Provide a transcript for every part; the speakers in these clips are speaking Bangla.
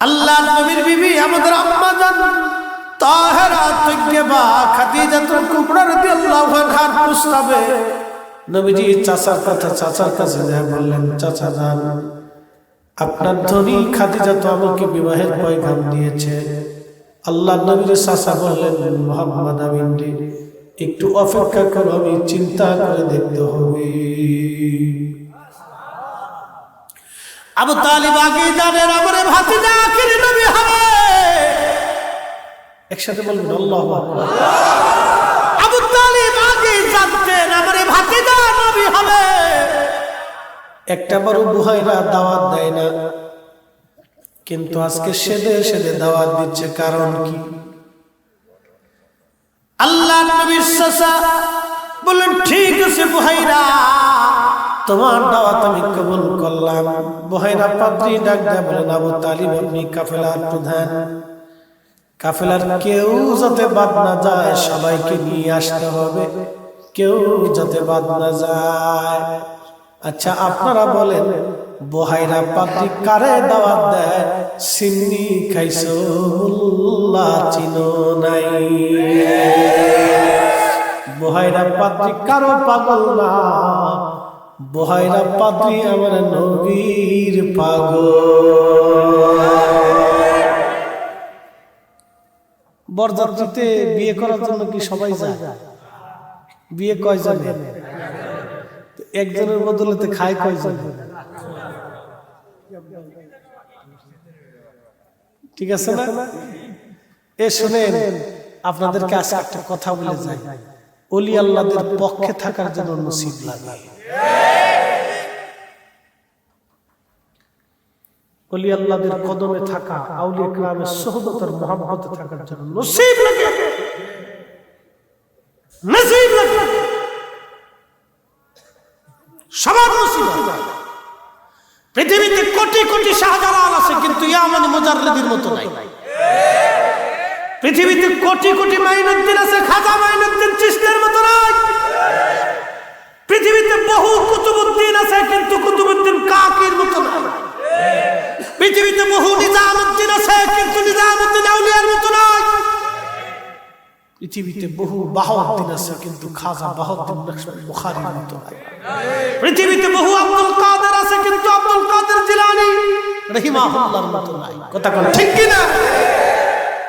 আল্লাহর নবীর বিবি আমাদের আম্মা জান তাহেরা তৈয়বা খাদিজাতুল কুবরা রাদিয়াল্লাহু আনহার প্রস্তাবে নবীজি চাচার কাছে যায় বললেন, চাচা যান, আপনার ধনী খাদিজা তো আমাকে বিবাহের পয়গাম দিয়েছে। আল্লাহর নবীর চাচা বললেন, মুহাম্মদ আমিন রে, একটু অপেক্ষা করো, আমি চিন্তা করে দেখতে হবে। আবু তালিব আগে জানেন আমার ভাতিজা আখির নবী হবে। একসাথে বলবেন আল্লাহু আকবার। আবু তালিব আগে জানতেন আমার ভাতিজা নবী হবে। একটা বড় বুহাইরা দাওয়াত দেয় না, কিন্তু আজকে সেদে দাওয়াত দিচ্ছে। কারণ কি? আল্লাহর নবীর চাচা বলেন, ঠিক আছে বুহাইরা, তোমার দাওয়াত আমি কবুল করলাম। বুহাইরা পাদ্রী ডাক দেয়া বলেন, আবু তালিব আপনি কাফেলার প্রধান, কাফেলার কেউ যাতে বাদ না যায়, সবাইকে নিয়ে আসতে হবে, কেউ যাতে বাদ না যায়। আচ্ছা আপনারা বলেন, বুহাইরা পাদ্রী কারে দাওয়াত দেয়? সিন্নি খাইছো মুল্লা চিনো নাই। বুহাইরা পাদ্রী কারো পাগল না, বুহাইরা পাদ্রী আমার নবীর পাগল। বরযাত্রীতে বিয়ে করার জন্য কি সবাই যায়? বিয়ে কয়জন? একজনের বদলেতে খায় কয়জন? ঠিক আছে না? এ শুনেন, আপনাদেরকে আজকে একটা কথা বলে যাই, ওলি আল্লাহদের পক্ষে থাকার জন্য নসিব লাগে। ওলি আল্লাহদের কদমে থাকা, আউলিয়া কিরামের সুহবতের মুহাব্বতে থাকার জন্য নসিব লাগে, নসিব লাগে, সবার নসিব। পৃথিবীতে কোটি কোটি শাহজালাল আছে, কিন্তু ইয়ামান মুজাররিদের মতো নাই। পৃথিবীতে কোটি কোটি মাইনুদ্দিন আছে, খাজা মাইনুদ্দিন চিশতির মতো নাই। পৃথিবীতে বহু কুতুবউদ্দিন আছে, কিন্তু কুতুবউদ্দিন কাকির মতো নাই। পৃথিবীতে বহু নিজামউদ্দিন আছে, কিন্তু নিজামউদ্দিন আউলিয়ার মতো নাই। পৃথিবীতে বহু বাহাউদ্দিন আছে, কিন্তু খাজা বাহাউদ্দিন নকশবন্দি বুখারীর মতো নাই। পৃথিবীতে বহু আব্দুল কাদের আছে, কিন্তু আব্দুল কাদের জিলানী রাহিমাহুল্লাহর মতো নাই। কথা বল ঠিক কি না?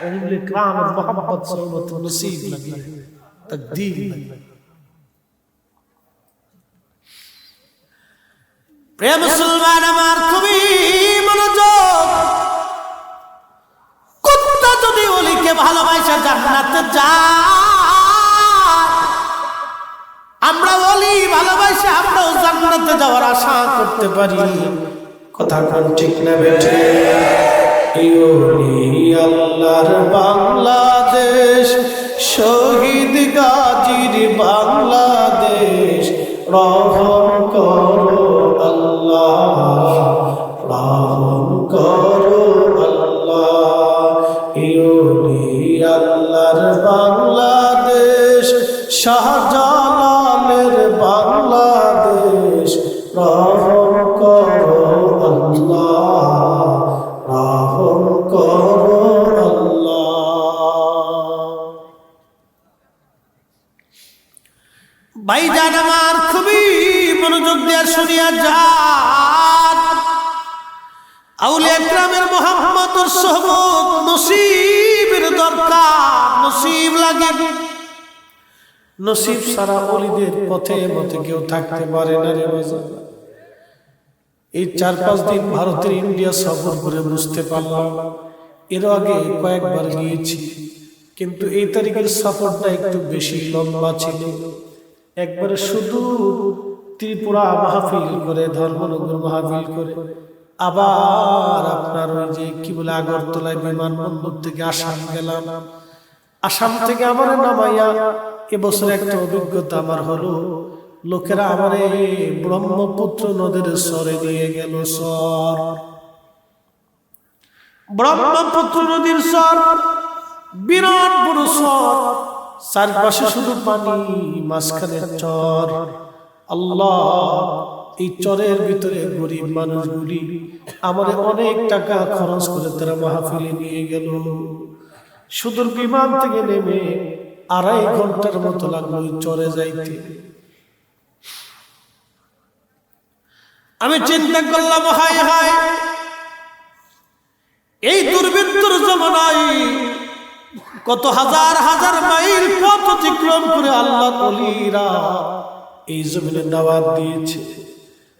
ওলি কিরামের মুহাব্বত সুহবত নসিব লাগে, তাকদীর লাগে। প্রিয় মুসলমান আমার, খুবই মনোযোগ। কুত্তা যদি ওলিকে ভালোবাসা জান্নাতে যায়, আমরা ওলি ভালোবাসা আমরাও জান্নাতে যাওয়ার আশা করতে পারি। কথা কোন ঠিক না বেঠে? এই ওলি আল্লাহর বাংলাদেশ, শহীদ গাজীর বাংলাদেশ, রহম করো আল্লাহ, রহম করো আল্লাহ। এই ওলি আল্লাহর বাংলাদেশ, শাহজালালের বাংলাদেশ, রহম করো আল্লাহ, রহম করো আল্লাহ। ভাইজান আমার, খুবই মনোযোগ দিয়ে শুনিয়া যান। আউলিয়া কিরামের মুহাব্বতের সুহবত নসিবের দরকার, নসিব লাগে। নসিব সারা ওলিদের পথে মতে কেউ থাকতে পারে না রে বাজার। এই 4-5 দিন ভারতের ইন্ডিয়া সফর করে বুঝতে পারলাম। এর আগে কয়েকবার গিয়েছি, কিন্তু এই তারিখের সফরটা একটু বেশি লম্বা ছিল। একবারে শুধু ত্রিপুরা মাহফিল করে, ধর্মনগর মাহফিল করে, আবার আপনার ওই যে কি বলে আগরতলায় বিমানবন্দর থেকে আসাম গেলাম। আসাম থেকে আমার নামাইয়া এবছর একটা অভিজ্ঞতা আমার হলো, লোকেরা আমার ব্রহ্মপুত্র নদীর সরে নিয়ে গেল। সর, ব্রহ্মপুত্র নদীর সর, বিরাট বড় সর, চারপাশে শুধু পানি, মাঝখানে চর। আল্লাহ, এই চরের ভিতরে গরিব মানুষগুলি আমাদের অনেক টাকা খরচ করে তারা মাহফিলে নিয়ে গেল। সুদূর বিমান থেকে নেমে 2.5 ঘন্টার মতো লাগলো ওই চরে যাইতে। আমি চিন্তা করলাম, হায় হায়, এই দুর্বৃত্তর জমানায় কত হাজার হাজার মাইল পথ অতিক্রম করে আল্লাহর ওলিরা এই জমিনে দাওয়াত দিয়েছে।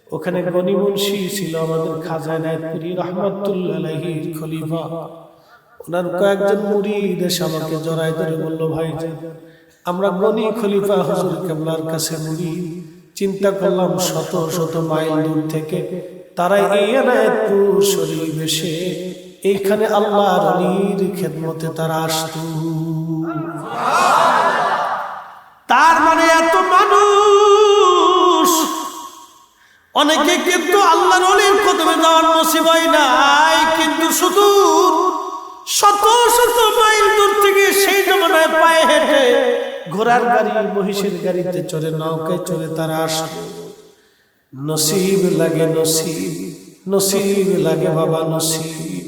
ওখানে গনি মুন্সি ছিল আমাদের খাজা নায়েতপুরী রহমাতুল্লাহ আলাইহির খলিফা। ওনার কয়েকজন মুরিদ এসে আমাকে জড়ায় ধরে বলল, ভাই আমরা গনি খলিফা হুজুর কেবলার কাছে মুরিদ। চিন্তা করলাম শত শত মাইল দূর থেকে তারা এই নায়েতপুর শরীফ এসে এইখানে আল্লাহর ওলির খেদমতে তারা আসত। তার মানে এত মানুষ, অনেকে কিন্তু আল্লাহর ওলির কদমে যাওয়ার নসিব হয় নাই, কিন্তু শুধু শত শত মাইল দূর থেকে সেই জমানায় পায়ে হেঁটে, ঘোড়ার গাড়ি, মহিষের গাড়িতে চড়ে, নৌকায় চড়ে তারা আসত। নসিব লাগে, নসিব নসিব লাগে বাবা, নসিব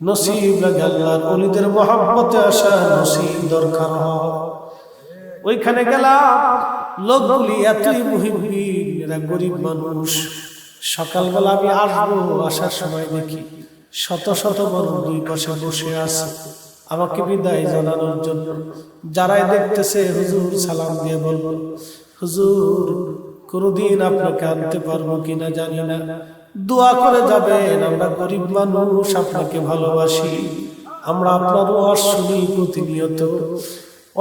নসিব লাগে। আল্লাহর ওলিদের মহব্বতে আসা নসিব দরকার হয়। ওইখানে গেলাম, লোকগুলি এতই মুহিবিন, এরা গরিব মানুষ। সকালবেলা আমি আসবো, আসার সময় দেখি শত শত মানুষ দুই পাশে বসে আছে আমাকে বিদায় জানানোর জন্য। যারাই দেখতেছে হুজুর সালাম দিয়ে বলল, হুজুর কোনদিন আপনাকে আনতে পারবো কিনা জানি না, দোয়া করে যাবেন, আমরা গরিব মানুষ আপনাকে ভালোবাসি, আমরা আপনার ওয়াজ শুনি প্রতিনিয়ত।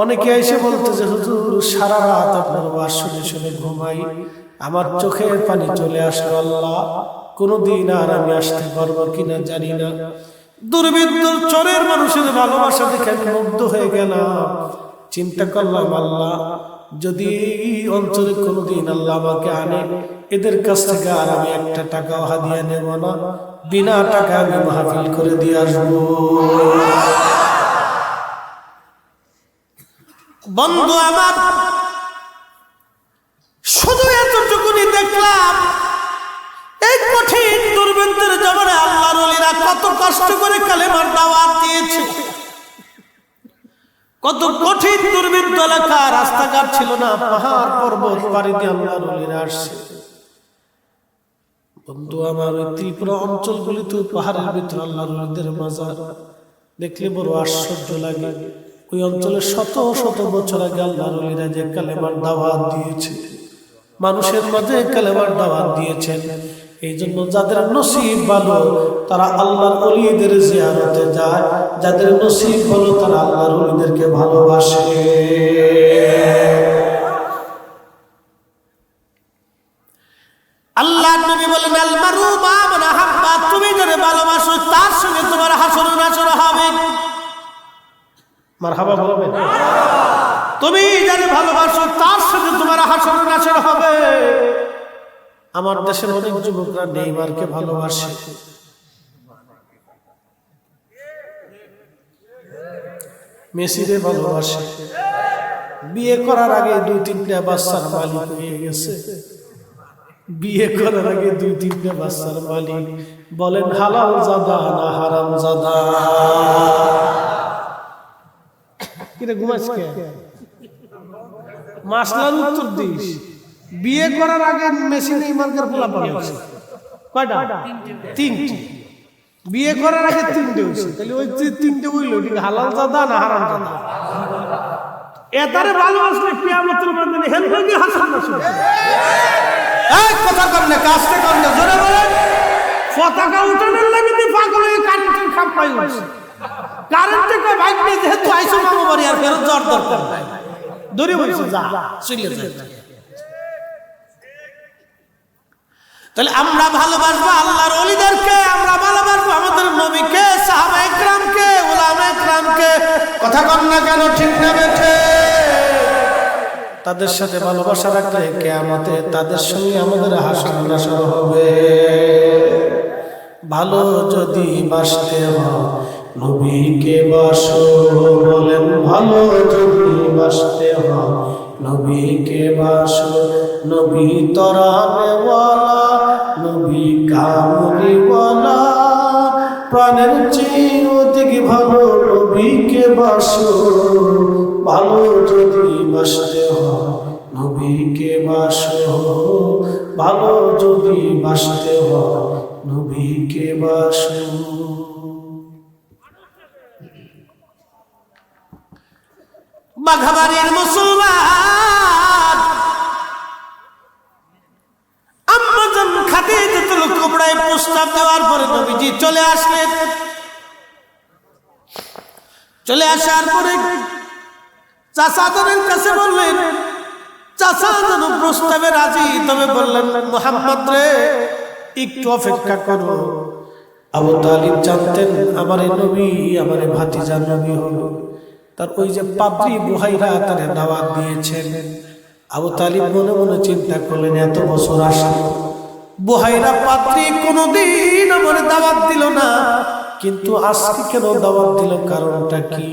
অনেকে এসে বলতেছে, হুজুর সারা রাত আপনার ওয়াজ শুনে শুনে ঘুমাই, আমার চোখের পানি চলে আসলো, আল্লাহ কোনদিন আর আমি আসতে পারবো কিনা জানি না। দুর্বৃত্তর চরের মানুষের ভালোবাসা দেখে আমি মুগ্ধ হয়ে গেলাম। চিন্তা করলাম, আল্লাহ যদি এই অঞ্চলে কোনদিন আল্লাহ আমাকে আনে, এদের কাছ থেকে আর আমি একটা টাকাও হাদিয়া নেব না, বিনা টাকা আমি মাহফিল করে দিয়ে আসবো। বন্ধু আমার, শুধু এতটুকুনি দেখলাম, এই কঠিন দুর্বৃত্তের জমানায় আল্লাহর ওলিরা কত কষ্ট করে কালেমার দাওয়াত দিয়েছে। কত কঠিন দুর্বৃত্ত এলাকা, রাস্তাঘাট ছিল না, পাহাড় পর্বত পাড়ি দিয়ে আল্লাহর ওলিরা আসছে। বন্ধু আমার, ত্রিপুরা অঞ্চলগুলিতে পাহাড়ের ভিতরে আল্লাহর ওলিদের মাজার দেখলে বড় আশ্চর্য লাগে। ওই অঞ্চলে শত শত বছর আগে আল্লাহর ওলিরা যে কালেমার দাওয়াত দিয়েছে, মানুষের মাঝে কালেমার দাওয়াত দিয়েছেন। এই জন্য যাদের নসিব ভালো তারা আল্লাহর ওলিদের জিয়ারতে যায়, যাদের নসিব ভালো তারা আল্লাহর ওলিদেরকে ভালোবাসে। আল্লাহর নবী বলেন, আল মারু মা মান আহাব্বা, তুমি যাকে ভালোবাসো তার সঙ্গে তোমার হাসর নাসর হবে। মারহাবা বলবেন? তুমি যাকে ভালোবাসো তার সঙ্গে তোমার হাসর নাসর হবে। আমার দেশের অনেক যুবকরা নেইমারকে ভালোবাসে, মেসিরে ভালোবাসে। বিয়ে করার আগে 2-3টা বাচ্চার মালিক হয়ে গেছে। বিয়ে করার আগে 2-3টা বাচ্চার মালিক। বলেন হালাল জাদা না হারাম জাদা? কিরে ঘুমাস কে? মাসলার উত্তর দিস। বিয়ে করার আগে মেসি নেইমারকে পোলাপান হয়েছে কয়টা? 3টি। বিয়ে করার আগে 3টে হয়েছে, তাহলে ওই 3টে হইল হালাল জাদা না হারাম জাদা? এটারে ভালোবাসলে কিয়ামতের ময়দানে হেলবে হাসান না শুনে। এই কথা কর না, কাজটা কর না, জোরে বলেন। পতাকা উঠানোর লাগি তুই পাগল হয়ে কারেন্টের খাপ পাই হইছিস। কারেন্টে কই বাইক নিয়ে যেহেতু আইসো মামা বাড়ি, আর ফেরত যাওয়ার দরকার নাই, দৌড়ে বলছিস যা চলে যা। তাহলে আমরা ভালোবাসবো আল্লাহর ওলিদেরকে, আমরা ভালোবাসবো আমাদের নবীকে, সাহাবা ইকরামকে, উলামা ইকরামকে। কথা কন না কেন, ঠিক না বেঠে? তাদের সাথে ভালোবাসা রাখলে কিয়ামতে তাদের সঙ্গে আমাদের হাসর নাসর হবে। ভালো যদি বাসতে হয় নবীকে বাসো, বলেন ভালো যদি বাসতে হয় নবীকে বাসো। নবী তরানেওয়ালা কামলিওয়ালা প্রাণের চেয়ে অধিক ভালো নবীকে বাসো ভালো যদি বাসতে হয় নবীকে বাসো ভালো যদি বাসতে হয় নবীকে বাসো বাঘাবাড়ির মুসলমান আম্মাজান খাদিজাতুল কুবরায় প্রস্তাব দেওয়ার পরে নবীজি চলে আসলেন চলে আসার পরে চাচাদের কাছে বললেন চাচা যেন প্রস্তাবে রাজি তবে বললেন মুহাম্মদ রে একটু অপেক্ষা করো আবু তালিব জানতেন আমারে নবী আমারে ভাতিজা নবী হলো তার ওই যে পাদ্রী বুহাইরা তারে দাওয়াত দিয়েছেন আবু তালিব মনে মনে চিন্তা করলেন এত বছর আসলো বুহাইরা পাদ্রী কোনোদিন আমার দাওয়াত দিল না কিন্তু আজকে কেন দাওয়াত দিল কারণটা কি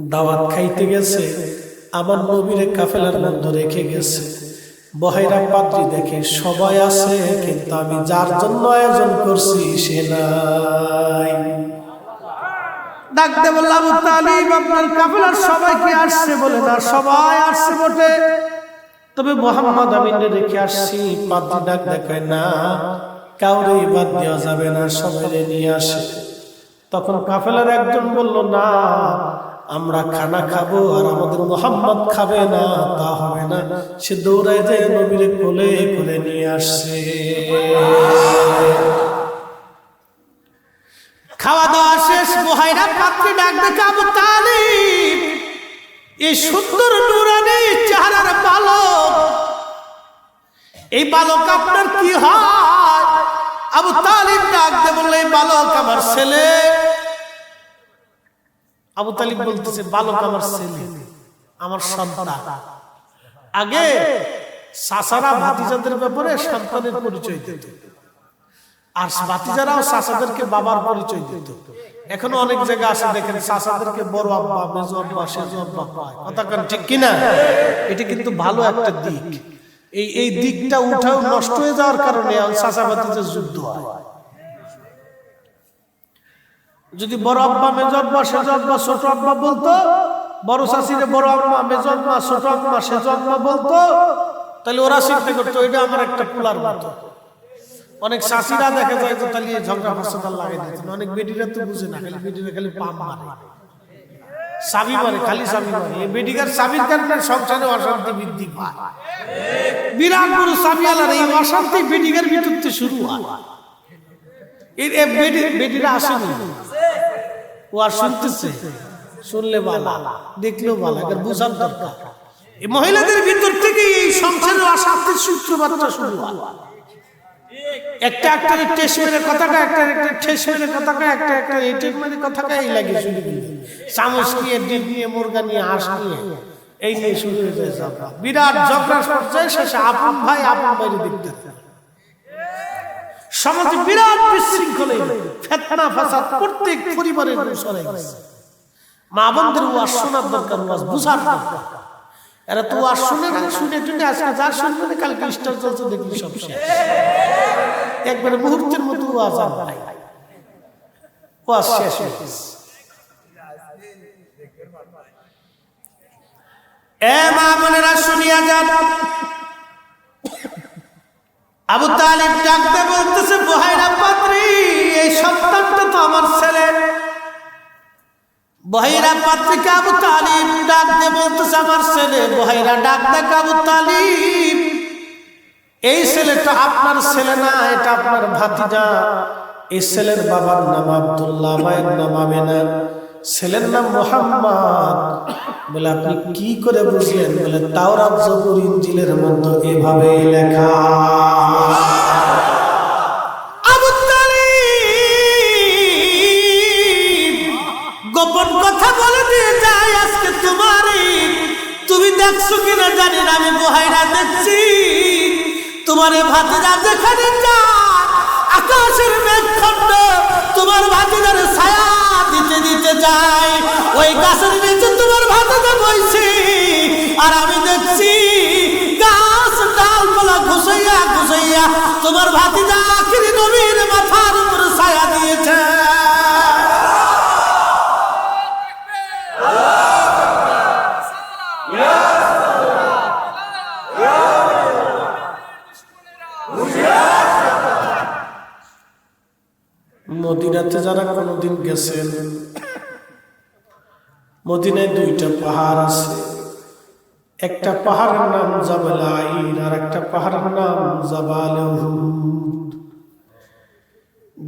দাওয়াত খাইতে গেছে আমার নবীর কাফেলার মধ্যে রেখে গেছে বুহাইরা পাদ্রী দেখে সবাই আছে কিন্তু আমি যার জন্য আয়োজন করছি সে নাই ডাকতে বলল আবু তালিব আপনার কাফেলার সবাই কি আসছে বলে না সবাই আসছে বটে তবে মুহাম্মদ আমিনকে রেখে আসছি পাদ্রী ডাক দেখায় না কাউরে বাদ দেওয়া যাবে না সবাই নিয়ে আসে তখন কাফেলার একজন বলল না আমরা খানা খাবো আর আমাদের মুহাম্মদ খাবে না তা হবে না সে দৌড়ায় যে নবীর কোলে কোলে নিয়ে আসছে খাওয়া দাওয়া শেষ বুহাইরা পাত্রী ডাক দেখে আবু তালিব এই সুন্দর নুরানি চেহারার বালক এই বালক আপনার কি হয় আবু তালিব ডাক দিয়ে বললে এই বালক আমার ছেলে আবু তালিব বলতেছে বালক আমার ছেলে আমার সন্তান আগে চাচারা ভাতিজাদের ব্যাপারে সন্তানের পরিচয় দিত আর ভাতিজারাও চাচাদেরকে বাবার পরিচয় দিত এখনো অনেক জায়গা আছে দেখেন চাচাদেরকে বড় আব্বা মেজো আব্বা সেজো আব্বা কয় কথা কেন ঠিক কিনা এটা কিন্তু ভালো একটা দিক এই দিকটা উঠাও নষ্ট হয়ে যাওয়ার কারণে চাচা ভাতিজার যুদ্ধ হয় যদি বড় আব্বা মেজো আব্বা সেজো আব্বা ছোট আব্বা বলতো বড় চাচিরে বড় আম্মা মেজো আম্মা ছোট আম্মা সেজো আম্মা বলতো তাহলে ওরা চিন্তা করতো এটা আমার একটা পোলার মতো অনেক চাষিরা দেখা যায় তো তাহলে ঝগড়া ফসল লাগাই দিতেন অনেক বেটিরা তো বুঝে না খালি বেটিরা খালি পাম মারে চাবি মারে খালি চাবি মারে এই বেটিকার চাবির কারণে সংসারে অশান্তি বৃদ্ধি পায় বিরাট বড় চাবি আলার এই অশান্তি বেটিকার ভিতর থেকে শুরু হয় এই বেটিরা আসেনি ও আর শুনতেছে শুনলে বালা দেখলেও বালা এর বুঝার দরকার এই মহিলাদের ভিতর থেকে এই সংসারের অশান্তির সূত্রপাতটা শুরু হয় একটা একটা টেস্ট মেরে কথাটা একটা একটা ঠেস মেরে কথাটা একটা একটা এটেক মেরে কথাটা এই লাগে শুরু চামচ নিয়ে ডিম নিয়ে মুরগা নিয়ে হাঁস নিয়ে এই নিয়ে শুরু হয়ে যায় ঝগড়া বিরাট ঝগড়া পর্যায়ে শেষে আপন ভাই আপন ভাইয়ের দেখতে সমাজে বিরাট বিশৃঙ্খলে ফিতনা ফাসাদ প্রত্যেক পরিবারের সরাই গেছে মা বোনদের ওয়াজ শোনার দরকার ওয়াজ বুঝার দরকার এরা তো ওয়াজ শুনে না শুনে টুনে আজকে যার শুনবে কালকে স্টার চলছে দেখবি সব শেষ একবারে মুহূর্তের মতো ওয়াজ আর নাই ওয়াজ শেষ হয়ে গেছে এ মা বোনেরা শুনিয়া যান আবু তালিব ডাকতে বলতেছে বুহাইরা পাত্রী এই সন্তানটা তো আমার ছেলে বুহাইরা পাত্রীকে আবু তালিব ডাকতে বলতেছে আমার ছেলে বুহাইরা ডাকতে আবু তালিব এই ছেলেটা আপনার ছেলে না এটা আপনার ভাতিজা এই ছেলের বাবার নাম আব্দুল্লাহ মায়ের নাম আমেনা ছেলের নাম মুহাম্মদ বলে আপনি কি করে বুঝলেন বলে তাওরাত জবুর ইনজিলের মধ্যে এভাবে লেখা আবু তালিব গোপন কথা বলে দিয়ে যায় আজকে তুমি দেখছো কিনা জানি না আমি বুহাইরা দেখছি তোমার ভাতিজা যেখানে যায় আকাশের মেঘখণ্ড তোমার ভাতিজার ছায়া দিতে দিতে যায় ওই গাছের নিচে তোমার ভাতিজা বইছে আর আমি দেখছি গাছ ডালপালা ঘুষাইয়া ঘুষাইয়া তোমার ভাতিজা আখিরি নবীর মাথার উপর ছায়া দিয়েছে। মদিনাতে যারা কোনোদিন গেছেন, মদিনায় দুইটা পাহাড় আছে। একটা পাহাড়ের নাম জাবাল আইর, আর একটা পাহাড়ের নাম জাবাল উহুদ।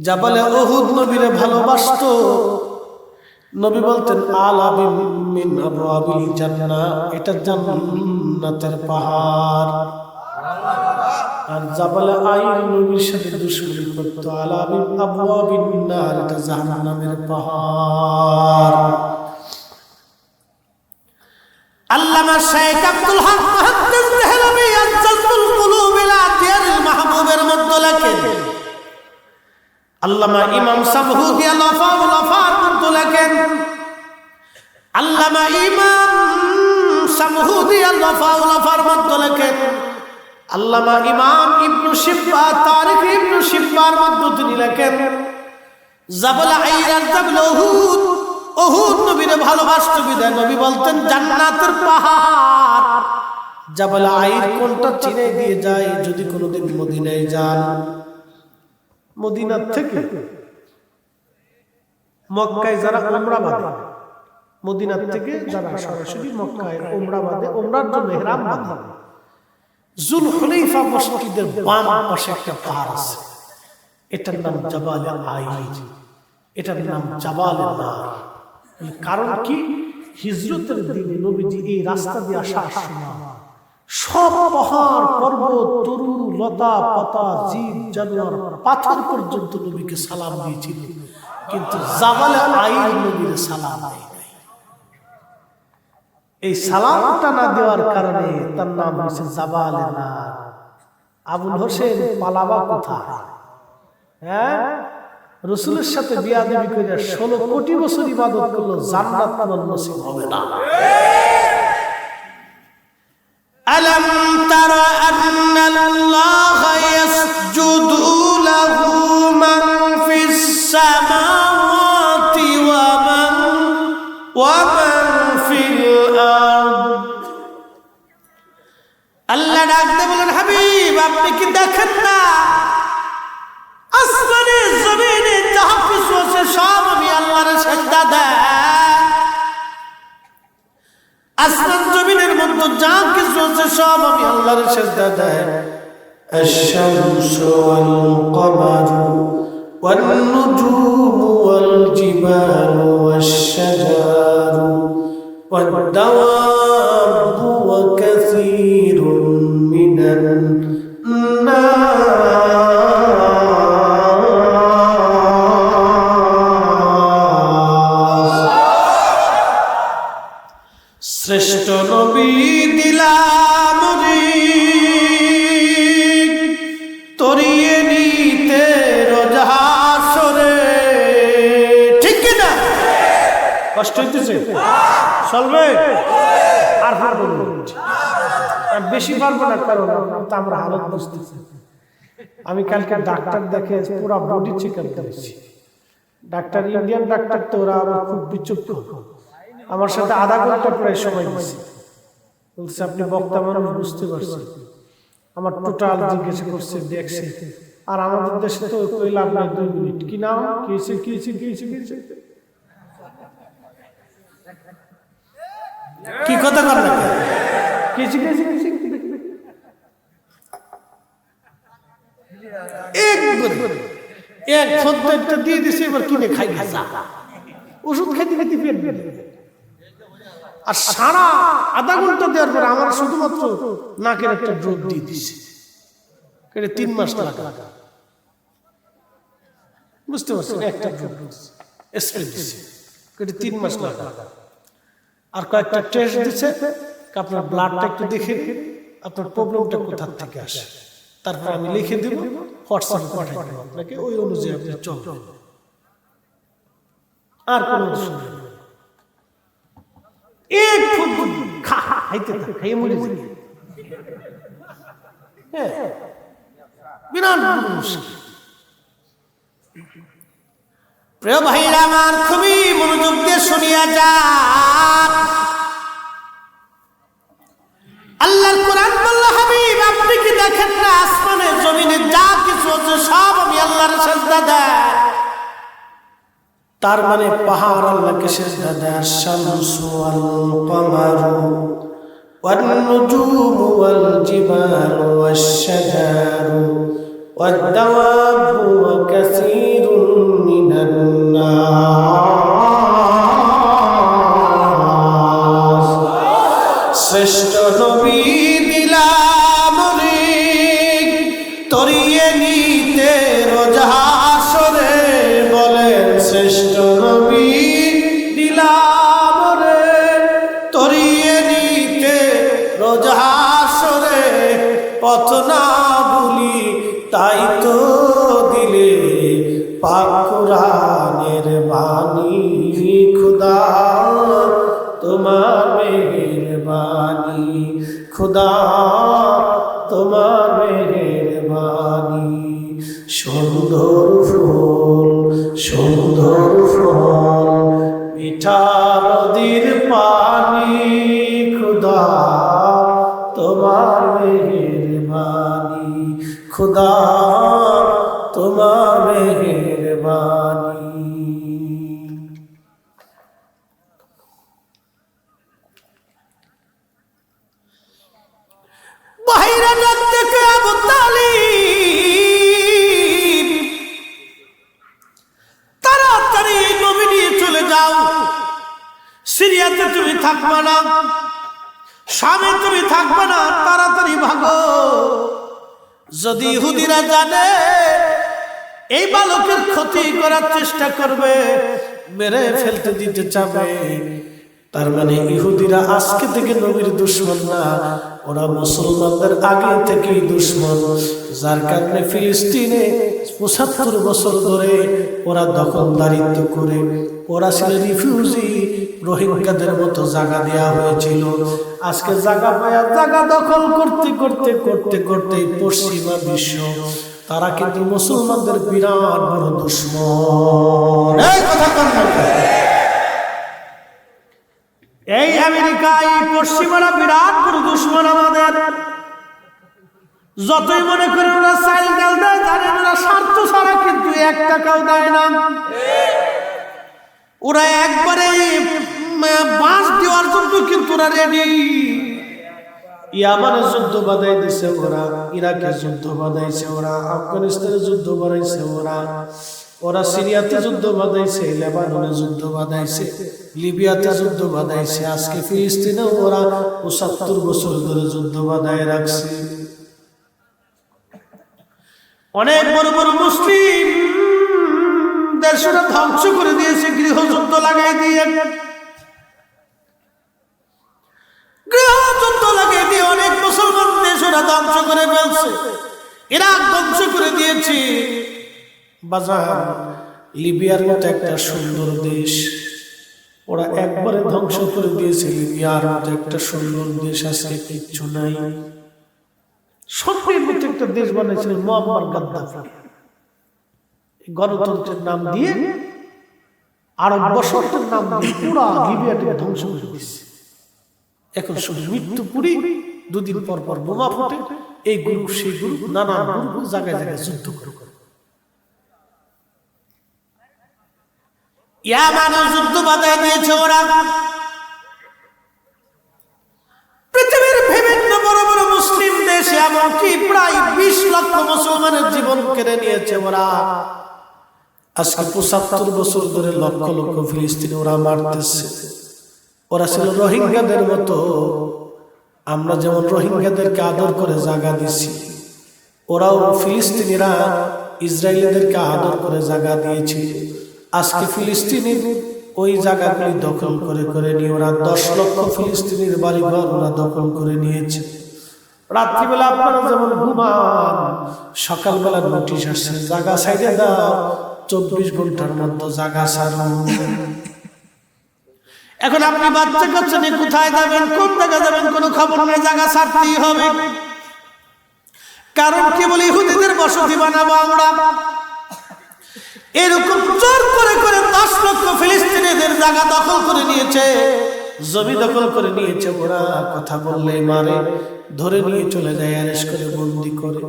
জাবাল উহুদ নবীরে ভালোবাসতো। নবী বলতেন আলা মিন আবওয়াবিল জান্নাহ, এটা জান্নাতের পাহাড়। আর জাবাল আইর নবীর সাথে দুশমনি করত। আলা মিন আবওয়াবিন নার, এটা জাহান্নামের পাহাড়। আল্লামা শাইখ আব্দুল হক মুহাদ্দিস দেহলভী আল-জাযবুল কুলুব ইলা দিয়ারিল মাহবুবের মধ্যে লেখেন, আল্লামা ইমাম সাবহুদি আল-ওয়াফাউল ওয়াফার মধ্যে লেখেন, আল্লামা ইমাম সাবহুদি আল-ওয়াফাউল ওয়াফার মধ্যে লেখেন, আল্লামা ইমাম ইবনু শিব্বা তারিখ ইবনু শিব্বার মধ্যে তিনি লেখেন, জাবাল আইর আর জাবাল উহুদ, উহুদ নবীরে ভালোবাসতো বিদায় নবী বলতেন জান্নাতের পাহাড়। জাবাল আইর কোনটা চিনে দিয়ে যায় যদি কোনোদিন মদিনায় যান। মদিনার থেকে মক্কায় যারা উমরা বাঁধে, মদিনার থেকে যারা সরাসরি মক্কায় উমরা বাঁধে, উমরার জন্য ইহরাম বাঁধে, যুলহুলাইফা মসজিদের বাম পাশে একটা পাহাড় আছে, এটার নাম জাবাল আইর, এটার নাম জাবাল নার। কারণ কি? হিজরতের দিনে নবীজি এই রাস্তা দিয়ে আসার সময় সব পাহাড় পর্বত তরু লতা পাতা জীব জানোয়ার পাথর পর্যন্ত নবীকে সালাম দিয়েছিল, কিন্তু জাবালে আইর নবীর সালাম দেয় নাই। এই সালামটা না দেওয়ার কারণে তার নাম হয়েছে জাবালে নার। আবুল হোসেন পালাবা কোথায়? হ্যাঁ, রাসূলের সাথে বিয়াদবি করে 16 কোটি বছর ইবাদত করলো, জান্নাত তোমার নসিব হবে না। আলাম তারা আন্নাল্লাহা ইয়াসজুদু লাহু মান ফিস সামাওয়াতি ওয়া মান ফিল আরদ। আল্লাহ ডাকতে বলেন, হাবিব আপনি কি দেখেন না আসমানে জমিনে যাহা কিছু আছে সব আমি আল্লাহর সিজদা দেয়। আসমান জমিনের মধ্যে যা কিছু আছে সব আমি আল্লাহর সিজদা দেয়। আশ-শামসু ওয়াল কমারু ওয়ান নুজুমু ওয়াল জিবালু ওয়াশ-শাজারু ওয়াদ-দাওয়াবু ওয়া কাসীরুম মিনান শ্রেষ্ঠ নবী দিলাম তরিয়ে নিতে রোজাসরে। ঠিক কিনা? কষ্ট হইতেছে? চলবে? আর পারবো না, বেশি পারবো না, কারণ আমরা হালত বুঝতেছি। আমি কালকে ডাক্তার দেখে পুরো বডি চেক আপ করেছি। ডাক্তার ইন্ডিয়ান ডাক্তার, তো ওরা আমার খুব বিচক্ষণ। আমার সাথে আধা ঘন্টা প্রায় সময় দিয়েছে। বলছে আপনি বক্তা মানুষ, বুঝতে পারছি। আমার টোটাল জিজ্ঞাসা করছে, দেখছে। আর আমাদের দেশে তো কইলাম না 2 মিনিট। কি নাম? কি কথা কর না? এক ফদ্দা দিয়ে দিছে, এবার কিনে খাই যা। ওষুধ খাইতে খাইতে পেট বেড়ে, আর সারা আধা ঘন্টা দেওয়ার পরে আমার শুধুমাত্র নাকের একটা ড্রপ দিয়ে দিছে। 3 মাস লাগা, বুঝতে পারছেন? একটা ড্রপ স্প্রে দিছে, 3 মাস লাগা। আর কয়েকটা টেস্ট দিছে, আপনার ব্লাডটা একটু দেখে আপনার প্রবলেমটা কোথা থেকে আসে, তারপর আমি লিখে দেব, হোয়াটসঅ্যাপে পাঠিয়ে দেব আপনাকে, ওই অনুযায়ী আপনি চলবেন। আর কোনো এক ফুট খাইতে খাইয়ে মরে যাবে। হ্যাঁ, বিরাট মুশকিল। প্রিয় ভাইরা আমার, খুবই মনোযোগ দিয়ে শুনিয়া যান। আল্লাহর কোরআন বলল, হাবিব আপনি কি দেখেন না আসমানে জমিনে যা কিছু আছে সব আমি আল্লাহর সিজদা দেয়। তার মানে পাহাড় আল্লাহকে সিজদা দেয়, শামসু ওয়াল কমারু ওয়ান নুজুমু ওয়াল জিবালু ওয়াশ শাজারু ওয়াদ দাওয়াবু ওয়া কাসীরুম মিনান নাস। শ্রেষ্ঠ নবী দিলাম রে তরিয়ে নিতে রোজ হাসরে, বলেন শ্রেষ্ঠ নবী দিলাম রে তরিয়ে নিতে রোজ হাসরে, পথ না ভুলি তাই তো দিলে পাক কুরআনের বাণী, খুদা তোমার মেহেরবানি, খুদা তোমার মেহেরবানি। সুন্দর ফুল সুন্দর ফল মিঠা নদীর পানি, খুদা তোমার মেহেরবানি, খুদা তোমার মেহেরবানি। বাহিরা ডাক থেকে আবু তালিব, তাড়াতাড়ি নবী নিয়ে চলে যাও, সিরিয়াতে তুমি থাকবে না, শামে তুমি থাকবে না, তাড়াতাড়ি ভাগো। যদি ইহুদিরা জানে এই বালকের ক্ষতি করার চেষ্টা করবে, মেরে ফেলতে দিতে চাবে, তার মানে ইহুদিরা আজকে থেকে নবীর দুশমন না, ওরা মুসলমানদের আগে থেকেই দুশমন। যার কারণে ফিলিস্তিনে ৭৫ বছর ধরে ওরা দখলদারিত্ব করে, ওরা ছিল রিফিউজি, রোহিঙ্গাদের মতো জায়গা দেওয়া হয়েছিল। আজকে জায়গা পায়া জায়গা দখল করতে করতে করতে করতে পশ্চিমা বিশ্ব তারা কিন্তু মুসলমানদের বিরাট বড় দুশমন। এই কথা কোন এই আমেরিকা, এই পশ্চিমারা বিরাট বড় দুশমন আমাদের। যতই মনে করে ওরা চাল ডাল দেয়, জানেন ওরা স্বার্থ ছাড়া কিন্তু ১ টাকাও দেয় না। ওরা একবারে বাঁশ দেওয়ার জন্য কিন্তু ওরা রেডি। ইয়ামানের যুদ্ধ বাধাই দিছে ওরা, ইরাকের যুদ্ধ বাধাইছে ওরা, আফগানিস্তানের যুদ্ধ বাধাইছে ওরা, ওরা সিরিয়াতে যুদ্ধ বাধাইছে, লেবাননে যুদ্ধ বাধাইছে, লিবিয়াতে যুদ্ধ বাধাইছে, আজকে ফিলিস্তিনে ওরা ৭৫ বছর ধরে যুদ্ধ বাধায় রাখছে। অনেক বড় বড় মুসলিম দেশটা ধ্বংস করে দিয়েছে, গৃহযুদ্ধ লাগাই দিয়ে, গৃহযুদ্ধ লাগাই দিয়ে অনেক মুসলমান দেশ ওরা ধ্বংস করে ফেলছে। ইরাক ধ্বংস করে দিয়েছে। বাজার লিবিয়ার মতো একটা সুন্দর দেশ ওরা একবারে ধ্বংস করে দিয়েছে। লিবিয়ার মতো একটা সুন্দর দেশ আজকে কিচ্ছু নাই। স্বপ্নের মতো একটা দেশ বানিয়েছিলেন মুয়াম্মার গাদ্দাফি, গণতন্ত্রের নাম দিয়ে, আরব বসন্তের নাম দিয়ে পুরা লিবিয়াটাকে ধ্বংস করে দিয়েছে। এখন শুধু মৃত্যুপুরী, 2 দিন পর পর বোমা ফুটে, এই গ্রুপ সেই গ্রুপ, নানা গ্রুপ জায়গায় জায়গায় যুদ্ধ করে। ইয়ামানে যুদ্ধ বাধায় দিয়েছে ওরা। পৃথিবীর বিভিন্ন বড় বড় মুসলিম দেশে এমনকি প্রায় 20 লক্ষ মুসলমানের জীবন কেড়ে নিয়েছে ওরা। আজকে ৭৫ বছর ধরে লক্ষ লক্ষ ফিলিস্তিনি ওরা মারতেছে। ওরা ছিল রোহিঙ্গাদের মতো। আমরা যেমন রোহিঙ্গাদেরকে আদর করে জায়গা দিছি, ওরাও ফিলিস্তিনিরা ইসরায়েলিদেরকে আদর করে জায়গা দিয়েছে। আজকে ফিলিস্তিনির ওই জায়গাগুলি দখল করে করে নিয়ে ওরা 10 লক্ষ ফিলিস্তিনির বাড়িঘর ওরা দখল করে নিয়েছে। রাত্রিবেলা আপনারা যেমন ঘুমান, সকালবেলা নোটিশ আসছে জায়গা সাইডে দাও, 24 ঘন্টার মধ্যে জায়গা ছাড়ো। এখন আপনি বাচ্চা কাচ্চা নিয়ে কোথায় যাবেন, কোন জায়গা যাবেন, কোনো খবর নেই, জায়গা ছাড়তেই হবে। কারণ কি বলে ইহুদিদের বসতি বানাবো আমরা। এরকম জোর করে করে 10 লক্ষ ফিলিস্তিনিদের জায়গা দখল করে নিয়েছে, জমি দখল করে নিয়েছে। ওরা কথা বললে মারে, ধরে নিয়ে চলে যায়, অ্যারেস্ট করে বন্দি করে।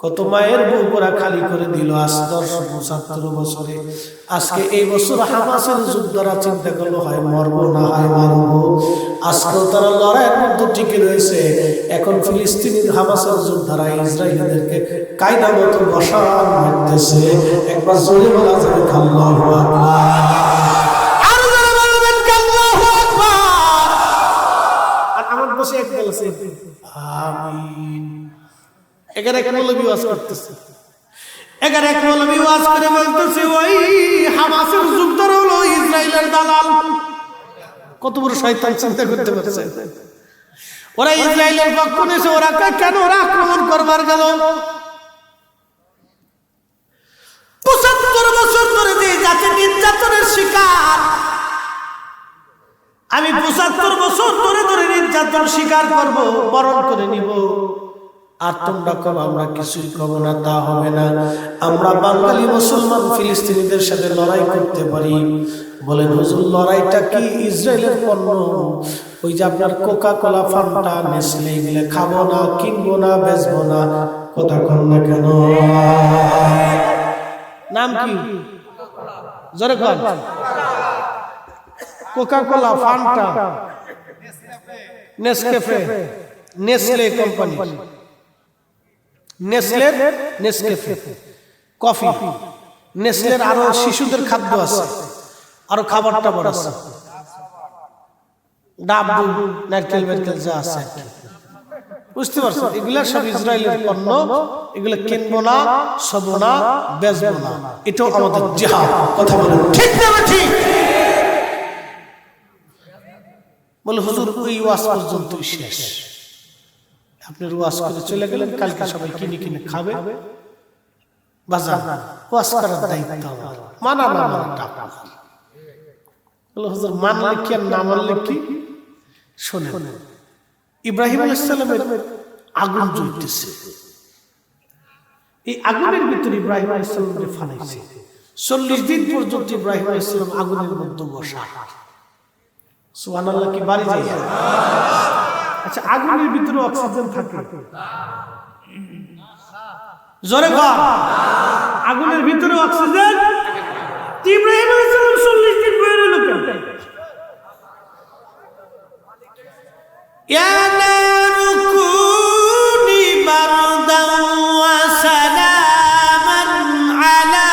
কত মায়ের বুক ওরা খালি করে দিল আজ 75 বছরে। আজকে এই বছর হামাসের যুদ্ধরা চিন্তা করলো হয় মরবো না হয় মারবো। আজকেও তারা লড়াইয়ের মধ্যে টিকে রয়েছে। এখন ফিলিস্তিনি হামাসের যোদ্ধারা ইসরায়েলিদেরকে কায়দা মতো বসান মারতেছে। একবার জোরে বলা যাবে আল্লাহু আকবার। আর যারা বলবেন আল্লাহু আকবার। আর আমার বসে এক দল আছে আমিন। এখানে এক মৌলবী ওয়াজ করতেছে, এখানে এক মৌলবী ওয়াজ করে বলতেছে ওই হামাসের যোদ্ধারা হলো ইসরায়েলের দালাল। কত বড় শয়তান, চিন্তা করতে পারছে। ওরা ইসরায়েলের পক্ষ নিয়েছে। ওরা কেন ওরা আক্রমণ করবার গেল? 75 বছর ধরে যে জাতি নির্যাতনের শিকার, আমি 75 বছর ধরে ধরে নির্যাতন স্বীকার করব, বরণ করে নিব। আর তোমরা কম আমরা কিছুই কব না, তা হবে না। আমরা বাঙালি মুসলমান ফিলিস্তিনিদের সাথে লড়াই করতে পারি। বলেন হুজুর লড়াইটা কি? ইসরায়েলের পণ্য, ওই যে আপনার কোকা কোলা, ফান্টা, নেসলে, এগুলো খাবো না, কিনবো না, বেচবো না। কথা কন না কেন? নাম কি? জোরে কন। Coca Cola, Fanta, Nescafe, Nestle company, নেসলের নেসক্যাফে কফি, নেসলের আরো শিশুদের খাদ্য আছে, আরো খাবার টাবার আছে, ডাব, নারকেল বেরকেল যা আছে, বুঝতে পারছেন? এগুলা সব ইসরায়েলের পণ্য। এগুলো কিনবো না, ছবো না, বেচবো না। এটাও আমাদের জিহাদ। কথা বলেন ঠিক না ঠিক? বলে হুজুর ওই ওয়াজ পর্যন্তই শেষ। আপনি ওয়াজ করে চলে গেলেন, কালকে সবাই কিনে কিনে খাবে। বাজার ওয়াজ করার দায়িত্ব আমার, মানা না মানাটা আপনার। বলে হুজুর মানলে কি আর না মানলে কি? শোনেন, ইব্রাহিম আলাইহিস সালামের আগুন জ্বলতেছে। এই আগুনের ভিতরে ইব্রাহিম আলাইহিস সালামকে ফালাইছে। 40 দিন পর্যন্ত ইব্রাহিম আলাইহিস সালাম আগুনের মধ্যে বসা। সুবহানাল্লাহ কি বাড়ি যায়? আচ্ছা, আগুনের ভিতরে অক্সিজেন থাকে? জোরে কর। আগুনের ভিতরে অক্সিজেন? ইব্রাহিম আলাইহিস সালাম 40 দিন বয়ে রইল কেন? ইয়া নারু কুনি বারদান ওয়া সালামান আলা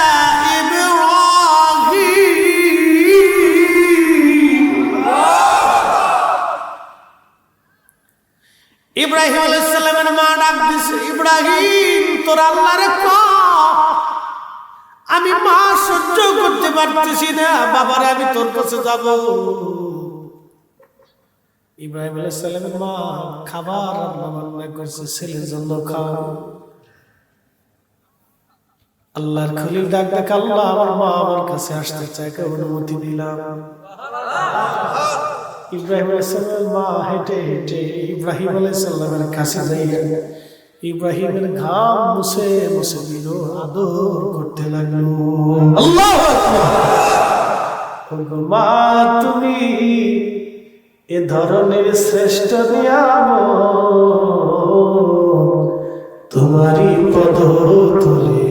ইব্রাহিম আলাইহিস সালামের মা ডাক দিছে, ইব্রাহিম তোর আল্লাহরে কও আমি মা সহ্য করতে পারতেছি না, বাবারে আমি তোর কাছে যাব। ইব্রাহিম আলাইহিস সালামের মা খাবার রান্না করছে, ছেলের জন্য খাও। আল্লাহর খলিল ডাক ডাক, আল্লাহ আমার মা আমার কাছে আসতে চায়, অনুমতি দিলাম। ইব্রাহিম আলাইহিস সালামের মা হেঁটে হেঁটে ইব্রাহিম আলাইহিস সালামের কাছে যাইয়া ইব্রাহিমের ঘাম মুছে মুছে দিল, আদর করতে লাগলো। আল্লাহু আকবার। মা তুমি এ ধরনের শ্রেষ্ঠ নিয়ামত, তোমারই পদতলে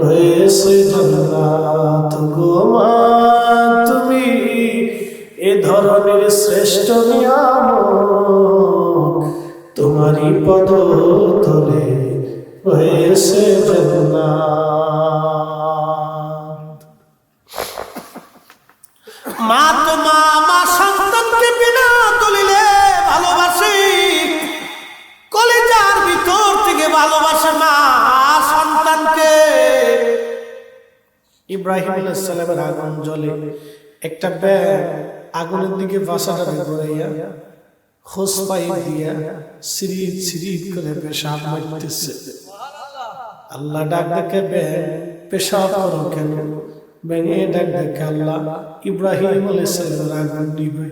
রয়েছে জান্নাত। গো মা তুমি এ ধরনের শ্রেষ্ঠ নিয়ামত, তোমারই পদতলে রয়েছে জান্নাত। মা তো মা, মা সন্তানকে বিনা দলিলে ভালোবাসে, কলিজার ভিতর থেকে ভালোবাসে মা সন্তানকে। ইব্রাহিম আলাইহিস সালামের আগুন জ্বলে, একটা ব্যাগ আগুনের দিকে বাসাটা ঘুরাইয়া খোঁজ পাই দিয়া সিরিপ সিরিপ করে পেশাব মারতেছে। আল্লাহ ডাক দেখে ব্যাগ পেশাব করো কেন? ব্যাঙে ডাক দেখে আল্লাহ ইব্রাহিম আলাইহিস সালামের আগুন নিবে।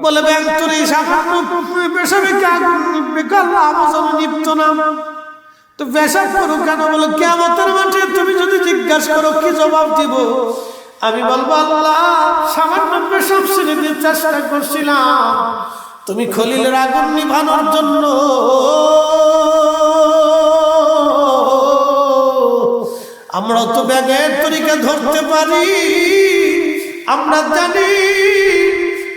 বলে ব্যাগ চুরি পেশাবে নিপ্ত না, তো পেশাব করো কেন? বলে কিয়ামতের মাঠে তুমি যদি জিজ্ঞাসা করো কি জবাব দিব? আমি বলবো আল্লাহ সামান্য পেশাব ছেড়ে দিয়ে চেষ্টা করছিলাম, তুমি খলিলের আগুন নিভানোর জন্য আমরা তো ব্যাগের তরিকা ধরতে পারি, আমরা জানি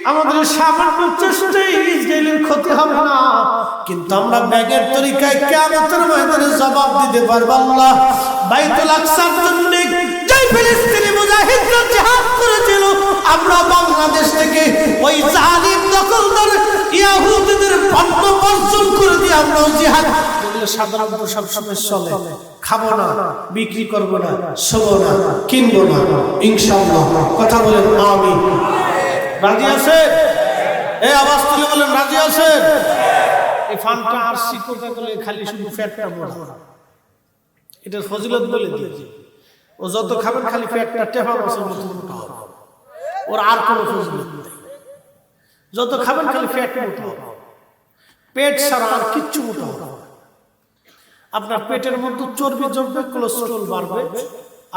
আমাদের সামান্য চেষ্টায় ইসরায়েলের ক্ষতি হবে না, কিন্তু আমরা ব্যাগের তরিকায় কিয়ামতের ময়দানে জবাব দিতে পারবো। আল্লাহ বাইতুল আকসার জন্য যেই ফিলিস্তিনি মুজাহিদরা জিহাদ করেছিল, আমরা বাংলাদেশ থেকে ওই জালিম দখলদার ইহুদিদের পণ্য বর্জন করে দিয়ে আমরা জিহাদ করলে সাধারণত সব সময় চলে, খাবো না, বিক্রি করবো না, শোবো না, কিনবো না, ইনশাআল্লাহ। কথা বলেন আমিন। রাজি আছেন? এই আওয়াজ তুলে বলেন রাজি আছেন? এই ফানটা আর শিকোটা করলে খালি শুধু ফ্যাটটা মোটা, এটা ফজিলত বলে দিয়েছে। ও যত খাবেন খালি ফ্যাটটা টেপা বছর মতো মোটা হবে, ওর আর কোনো ফজিলত নেই। যত খাবেন খালি ফ্যাট মোটা হবে, পেট ছাড়া আর কিচ্ছু মোটা হবে। আপনার পেটের মধ্যে চর্বি জমবে, কোলেস্টেরল বাড়বে,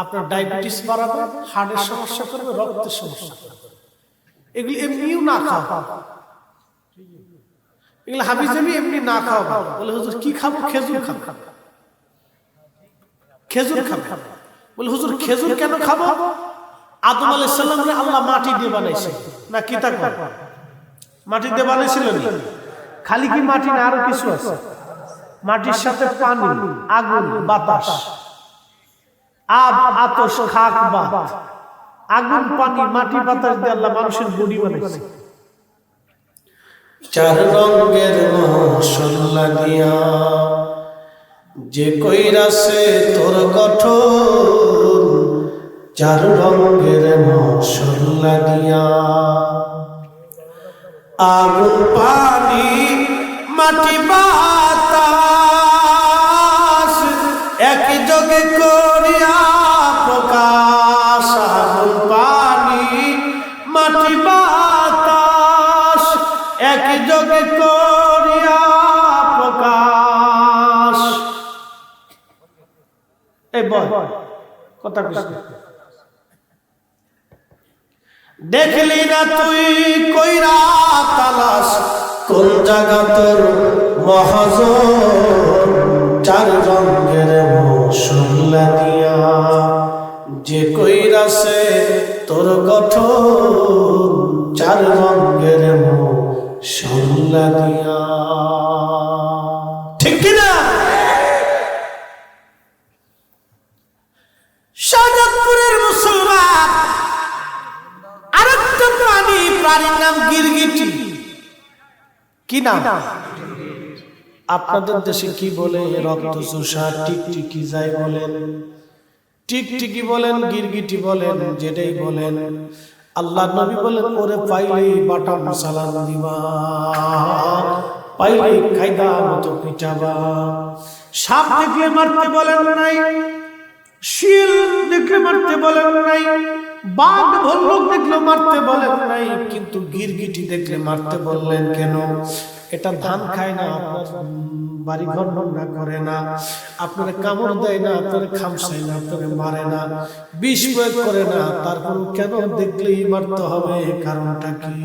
আপনার ডায়াবেটিস বাড়াবে, হার্টের সমস্যা করবে, রক্তের সমস্যা করবে। এগুলি এমনিও না খাওয়া, এগুলো হাবিজাবি এমনি না খাওয়া। বলে হুজুর কি খাবো? খেজুর খাবো। খেজুর খাবো। বলে হুজুর খেজুর কেন খাবো? আদম আলাইহিস সালামকে আল্লাহ মাটি দিয়ে বানাইছে না কি? তা মাটি দিয়ে বানাইছিলেন? খালি কি মাটি না আরো কিছু আছে? মাটির সাথে পানি, আগুন, বাতাস, আব, আতশ, খাক, বাত, আগুন, পানি, মাটি, বাতাস দিয়ে আল্লাহ মানুষের বডি বানাইছে। চার রঙের মশলা দিয়া যে কইরাছে তোর গঠন, চার রঙের মশলা দিয়া আগুন, পানি, মাটি, বাতাস একই যোগে করিয়া প্রকাশ। আগুন, পানি, মাটি, বাতাস একই যোগে করিয়া প্রকাশ। এই বল কথা দেখলি না তুই কইরা তালাশ, কোন জায়গা তোর মহাজন, চার রঙের মশলা দিয়া যে কইরাছে তোর গঠন, চার রঙের মশলা দিয়া। ঠিক কিনা? শাহজাদপুরের মুসলমান আরেকটা প্রাণীর নাম গিরগিটি। কি নাম? আপনাদের দেশে কি বলে? রক্তচোষা, টিকটিকি যাই বলেন, টিকটিকি বলেন, গিরগিটি বলেন, যেটাই বলেন, আল্লাহ নবী বলেন ওরে পাইলে বাটা মশলা দিবা, পাইলে কায়দা মতো পিটাবা। সাপ দেখলে মারতে বলেন নাই, শিল দেখলে মারতে বলেন নাই, বাঘ ভল্লুক দেখলে মারতে বলেন নাই, কিন্তু গিরগিটি দেখলে মারতে বললেন কেন? এটা ধান খায় না, আপনার বাড়ি ঘর নোংরা করে না, আপনার কামড় দেয় না, আপনার খামসায় না, আপনার মারে না, বিষ প্রয়োগ করে না, তারপর কেন দেখলেই মারতে হবে? কারণটা কি?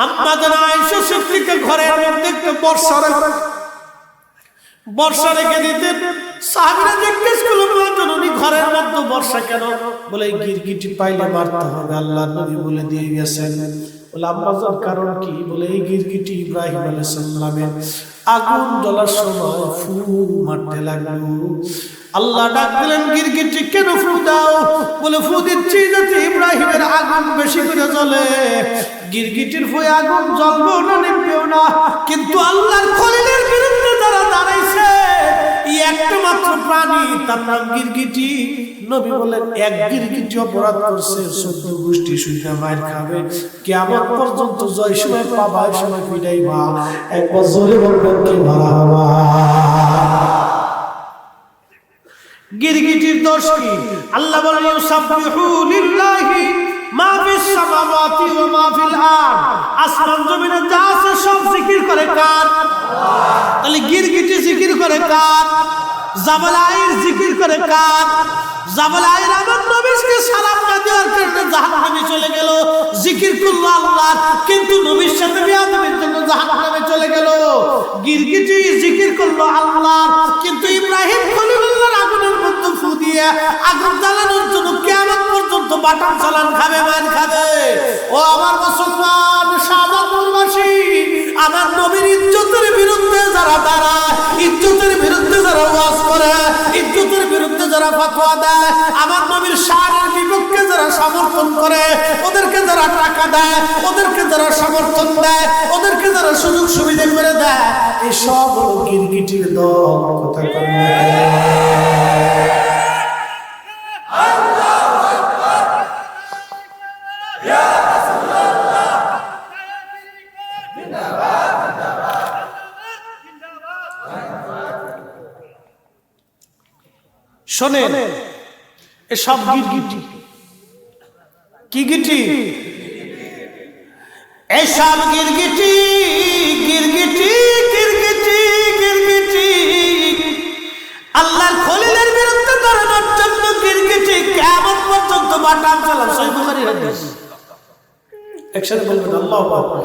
আমাদের আয়েশা সিদ্দিকা ঘরের মধ্যে একটু বর্ষা রেখে দিতেন। সাহাবীরা জিজ্ঞেস করলেন উনি ঘরের মধ্যে বর্ষা কেন? বলে গিরগিটি পাইলে মারতে হবে, আল্লাহ নবী বলে দিয়ে গেছেন। বলে আম্মাজান কারণ কি? বলে এই গিরগিটি ইব্রাহিম আলাইহিস সালামের আগুন জ্বলার সময় ফু মারতে লাগলো, আল্লাহ ডাক দিলেন গিরগিটি কেন ফু দাও? বলে ফু দিচ্ছি যাতে ইব্রাহিমের আগুন বেশি করে জ্বলে। গিরগিটির ফুয়ে আগুন জ্বলবেও না, নিভবেও না, কিন্তু আল্লাহর খলিলের বিরুদ্ধে যারা দাঁড়াইছে একটা মাত্র প্রাণী, তার নাম গিরগিটি। নবী বলেন এক গিরগিটি অপরাধ করছে 14 গোষ্ঠী সুইটা মায়ের খাবে, কিয়ামত পর্যন্ত জয় সময় পাবা, সময় পিটাইবা। একবার জোরে বলবেন কি মারহাবা। গিরগিটির দোষ কি? আল্লাহ বলেন ইউসাব্বিহু লিল্লাহি মা ফিস সামাওয়াতি ওয়া মা ফিল আরদ, আসমান জমিনে যা আছে সব জিকির করে কার? তাহলে গিরগিটি জিকির করে কার? জাবাল আইর জিকির করে কার? জাবাল আইর আমার নবীকে সালাম না দেওয়ার কারণে জাহান্নামে চলে গেল, জিকির করলো আল্লাহ, কিন্তু নবীর সাথে বিয়াদবির জন্য জাহান্নামে চলে গেল। গিরগিটি জিকির করলো আল্লাহ, কিন্তু ইব্রাহিম খলিলুল্লাহর আগুনের মধ্যে ফু দিয়ে আগুন জ্বালানোর জন্য কিয়ামত পর্যন্ত বাটাম চালান খাবে, মান খাবে। ও আমার মুসলমান শাহজাদপুরবাসী, আমার নবীর ইজ্জতের বিরুদ্ধে যারা দাঁড়ায়, ইজ্জতের বিরুদ্ধে যারা ওয়াজ করে, ইজ্জতের বিরুদ্ধে যারা ফতোয়া দেয়, আমার নবীর শানের বিপক্ষে যারা সমর্থন করে, ওদেরকে যারা টাকা দেয়, ওদেরকে যারা সমর্থন দেয়, ওদেরকে যারা সুযোগ সুবিধা করে দেয়, এই সব হলো গিরগিটির দল। কথা শোনেন, এসব গিরগিটি। কি গিটি? এসব গিরগিটি, গিরগিটি, গিরগিটি, গিরগিটি আল্লাহর খলিলের বিরুদ্ধে দাঁড়ানোর জন্য গিরগিটি কিয়ামত পর্যন্ত বাটাম চালান। সহিহ বুখারীর হাদিস। একসাথে বলবেন আল্লাহু আকবার।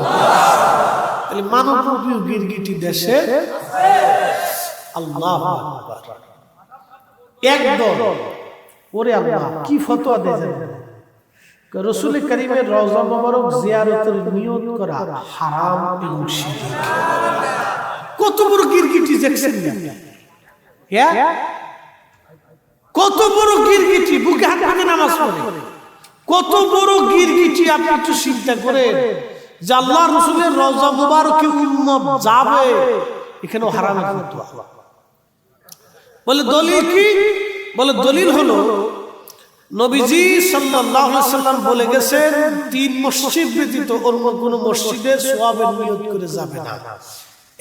তাহলে মানব প্রিয় গিরগিটি দেশে আল্লাহু আকবার। একদল ওরে আল্লাহ কি ফতোয়া দেয় রাসূল কারীমের রওজা মোবারক জিয়ারতের নিয়ত করা হারাম এবং শিরক। কত বড় গিরগিটি দেখছেন না? হ্যাঁ, কত বড় গিরগিটি বুকে হাত দিয়ে নামাজ পড়ে। কত বড় গিরগিটি আপনি একটু চিন্তা করেন যে আল্লাহ রাসূলের রওজা মোবারকে উম্মত যাবে, এখানেও হারামের ফতোয়া। বলে দলিল কি? বলে দলিল হলো নবীজি সাল্লাল্লাহু আলাইহি সাল্লাম বলে গেছেন, তিন মসজিদ ব্যতীত অন্য কোন মসজিদে সওয়াবের নিয়ত করে যাবে না।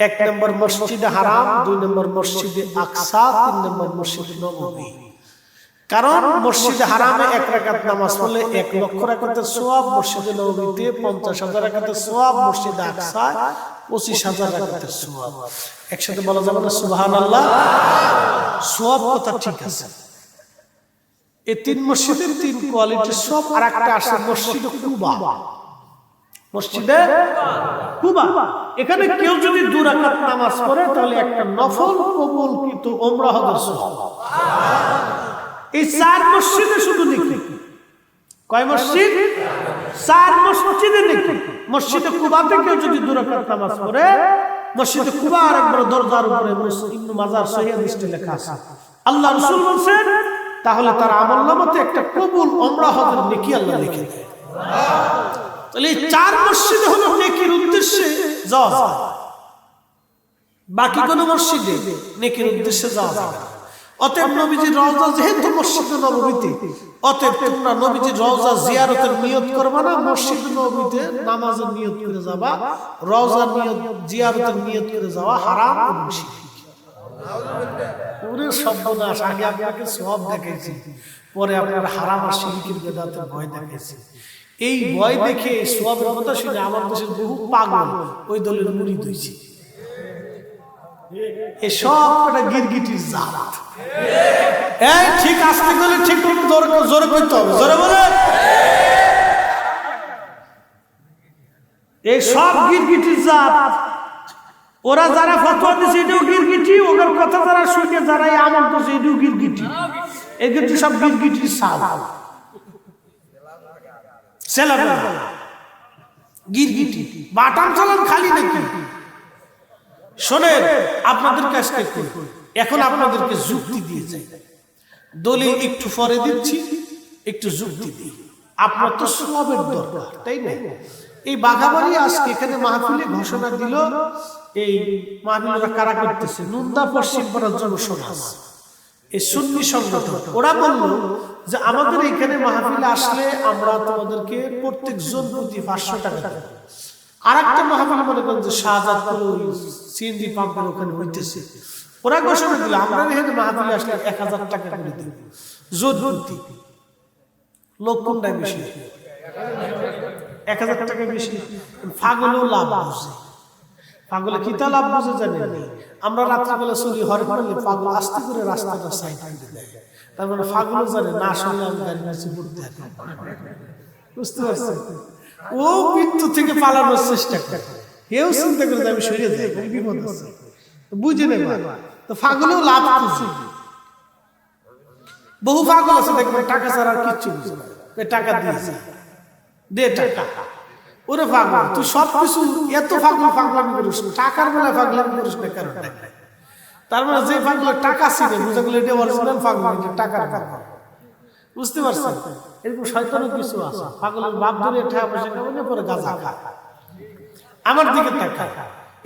এক নম্বর মসজিদে হারাম, দুই নম্বর মসজিদে আকসা, তিন নম্বর মসজিদে নববী। কারণ মসজিদে হারামে 1 রাকাত নামাজ পড়লে 1 লক্ষ রাকাতের সওয়াব, মসজিদে নববীতে 50,000 রাকাতের সওয়াব, মসজিদে আকসা 25,000 রাকাতের সওয়াব। একসাথে বলা যাবে না সুবহানাল্লাহ? সওয়াব কথা ঠিক আছে। এই তিন মসজিদের তিন কোয়ালিটির সব। আর একটা আছে মসজিদে কুবা। মসজিদে কুবা, এখানে কেউ যদি 2 রাকাত নামাজ পড়ে তাহলে একটা নফল কবুলকৃত উমরা হজের সওয়াব। এই 4 মসজিদে শুধু নেকি। কয় মসজিদ? 4 মসজিদে নেকি। মসজিদে কুবাতে কেউ যদি 2 রাকাত নামাজ পড়ে, মসজিদে কুবা আর একবার দরজার উপরে ইবনে মাজার সহিহ হাদিসে লেখা আছে, আল্লাহ রাসূল বলেন, তাহলে তার আমলনামাতে একটা কবুল উমরা হজের নেকি আল্লাহ লিখে দেয়। তাহলে এই 4 মসজিদে হলো নেকির উদ্দেশ্যে যাওয়া যায়, বাকি কোন মসজিদে নেকির উদ্দেশ্যে যাওয়া যায় না। অতএব নবীজির রওজা যেহেতু মসজিদে নববীতে, অতএব তোমরা নবীজির রওজা জিয়ারতের নিয়ত করবা না, মসজিদে নববীতে নামাজের নিয়ত করে যাবা। রওজা নিয়ত জিয়ারতের নিয়ত করে যাওয়া হারাম এবং শিরক। পুরো সর্বনাশ। আগে আপনাকে সওয়াব দেখাইছি, পরে আপনার হারাম আর শিরকের বেদাতের ভয় দেখাইছি। এই ভয় দেখে সওয়াবের কথা শুনে আমার দেশের বহু পাগল ওই দলের মুরিদ হইছে। এই সব একটা গিরগিটির জাত। এই ঠিক আসতে গেলে ঠিক জোরে করতে হবে, জোরে বলে। এই সব গিরগিটির জাত। ওরা যারা ফতোয়া দিছে এটাও গিরগিটি, ওদের কথা যারা শুনে যারা আমল করছে এটাও গিরগিটি। এগুলো সব গিরগিটির সাল। সেলাবেলা গিরগিটি বাটাম চালান খালি নাকি? শোনেন, আপনাদের কাছে এখন আপনাদেরকে যুক্তি দিয়ে যাই। দলিল একটু পরে দিচ্ছি, একটু যুক্তি দিই। আপনার তো সওয়াবের দরকার, তাই না? এই বাঘাবাড়ি আজকে এখানে মাহফিলে ঘোষণা দিল, এই মাহফিলরা কারা করতেছে? নুন্দা পশ্চিম পাড়ার যুব সমাজ, এই সুন্নি সংগঠন। ওরা বলল যে আমাদের এখানে মাহফিলে আসলে আমরা তোমাদেরকে প্রত্যেক জন প্রতি 500 টাকা দেব। আর একটা মাহফিল মনে করেন যে শাহজাদপুর সিএনজি পাম্পের ওখানে হইতেছে, ওরা ঘোষণা দিল আমরা এখানে মাহফিলে আসলে 1000 টাকা করে দেব জন প্রতি। লোক কোনটাই বেশি? 1000 টাকা বেশি। পাগলেও লাভ বুঝে। পাগলে কি তা লাভ বুঝে জানেন? আমরা রাত্রিবেলা চুরি হরে করলে পাগল আস্তে করে রাস্তাটা সাইড করে দেয়। তার মানে পাগলও জানে না শুনলে আমি গাড়ি নিচে পড়তে থাকি। বুঝতে পারছেন? ও মৃত্যু থেকে পালানোর চেষ্টা করে। কেউ চিন্তা করে আমি সরিয়ে যাই, বিপদ আছে, বুঝে নেই। তো পাগলেও লাভ খুঁজছে। বহু পাগল আছে দেখবেন টাকা ছাড়া আর কিচ্ছু বুঝে না। টাকা দিয়েছে, দে টাকা। ওরে পাগল, তুই সব কিছু এত পাগলামি করিস, টাকার বেলায় পাগলামি করিস না কারণ তার মানে যে পাগলের টাকা ছিল বুঝে গেলে এটা অরিজিনাল পাগল, এটা টাকার পাগল। বুঝতে পারছেন? এরকম শয়তানও কিছু আছে। পাগলের বাপ ধরে টাকা পয়সা কামানো পরে গাঁজা খায়। আমার দিকে তাকায়,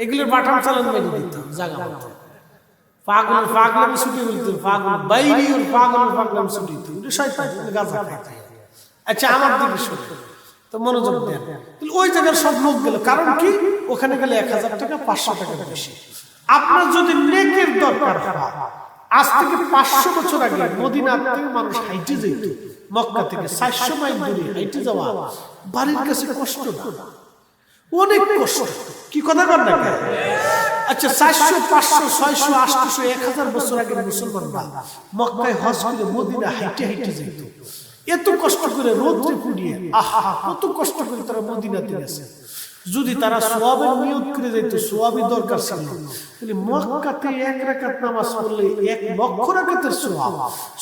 এগুলোর বাটাম চালান মেরে দিত জায়গা মতো। পাগলামি ছুটি বলতো, পাগল বাইরে পাগলামি ছুটি দিত, এটা শয়তান, গাঁজা খাইতে। আচ্ছা আমার দিকে শুনে তো মনোযোগ দেন। ওই জায়গার সব লোক গেল, কারণ কি? ওখানে গেলে 1000 টাকা 500 টাকা বেশি। আপনার যদি নেকের দরকার হয়, আজ থেকে 500 বছর আগে মদিনা থেকে মানুষ হাইটে যেত, মক্কা থেকে 400 মাইল দূরে হাইটে যাওয়া বাড়ির কাছে কষ্ট না, অনেক কষ্ট। কি কথা কর না? আচ্ছা 400, 500, 600, 800, 1000 বছর আগে মুসলমানরা মক্কায় হজ করে মদিনা হাইটে যেত। এত কষ্ট করে রোদ্রে পুড়িয়ে, আহা কত কষ্ট করে তারা মদিনাতে গেছে। যদি তারা সওয়াবের নিয়ত করে যেত, সওয়াবই দরকার ছিল, তাহলে মক্কাতে 1 রাকাত নামাজ পড়লে 1 লক্ষ রাকাতের সওয়াব।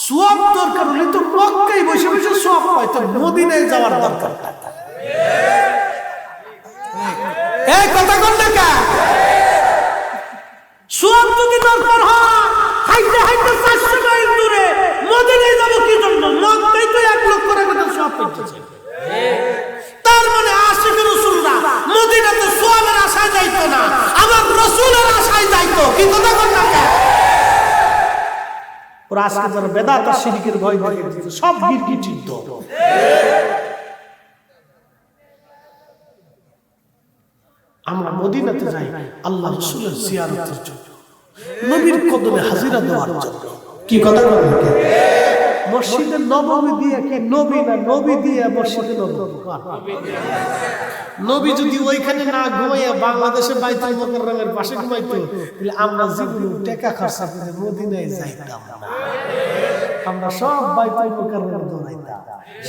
সওয়াব দরকার হলে তো মক্কায় বসে বসে সওয়াব পায়, তো মদিনায় যাওয়ার দরকার। এই কথা কোন না? সওয়াব যদি দরকার হয়, হাইটে 400 মাইল দূরে মদিনায় যাব কি জন্য? মক্কায় তো 1 লক্ষ রাকাতের সওয়াব পেয়েছে। তার মানে আশিক রাসূলরা মদিনাতে সওয়াবের আশায় যাইতো না, আমার রাসূলের আশায় যাইতো। কি কথা কোন না? ওরা আজকে যারা বেদাত আর শিরকের ভয় দেখিয়েছে, সব গিরগিটির দল। আমরা মদিনাতে যাই আল্লাহ রাসূলের জিয়ারতের জন্য, নবীর কদমে হাজিরা দেওয়ার জন্য। কি কথা বলেন? মসজিদে নববী দিয়ে কি নবী না, নবী দিয়ে মসজিদে নববী। নবী যদি ওইখানে না ঘুমাইয়া বাংলাদেশে বাইতুল মুকাররমের পাশে ঘুমাইতো, তাহলে আমরা জীবনে টাকা খরচ করে মদিনায় যাইতাম না। আমরা সব বাইতুল মুকাররমে দৌড়াইতাম।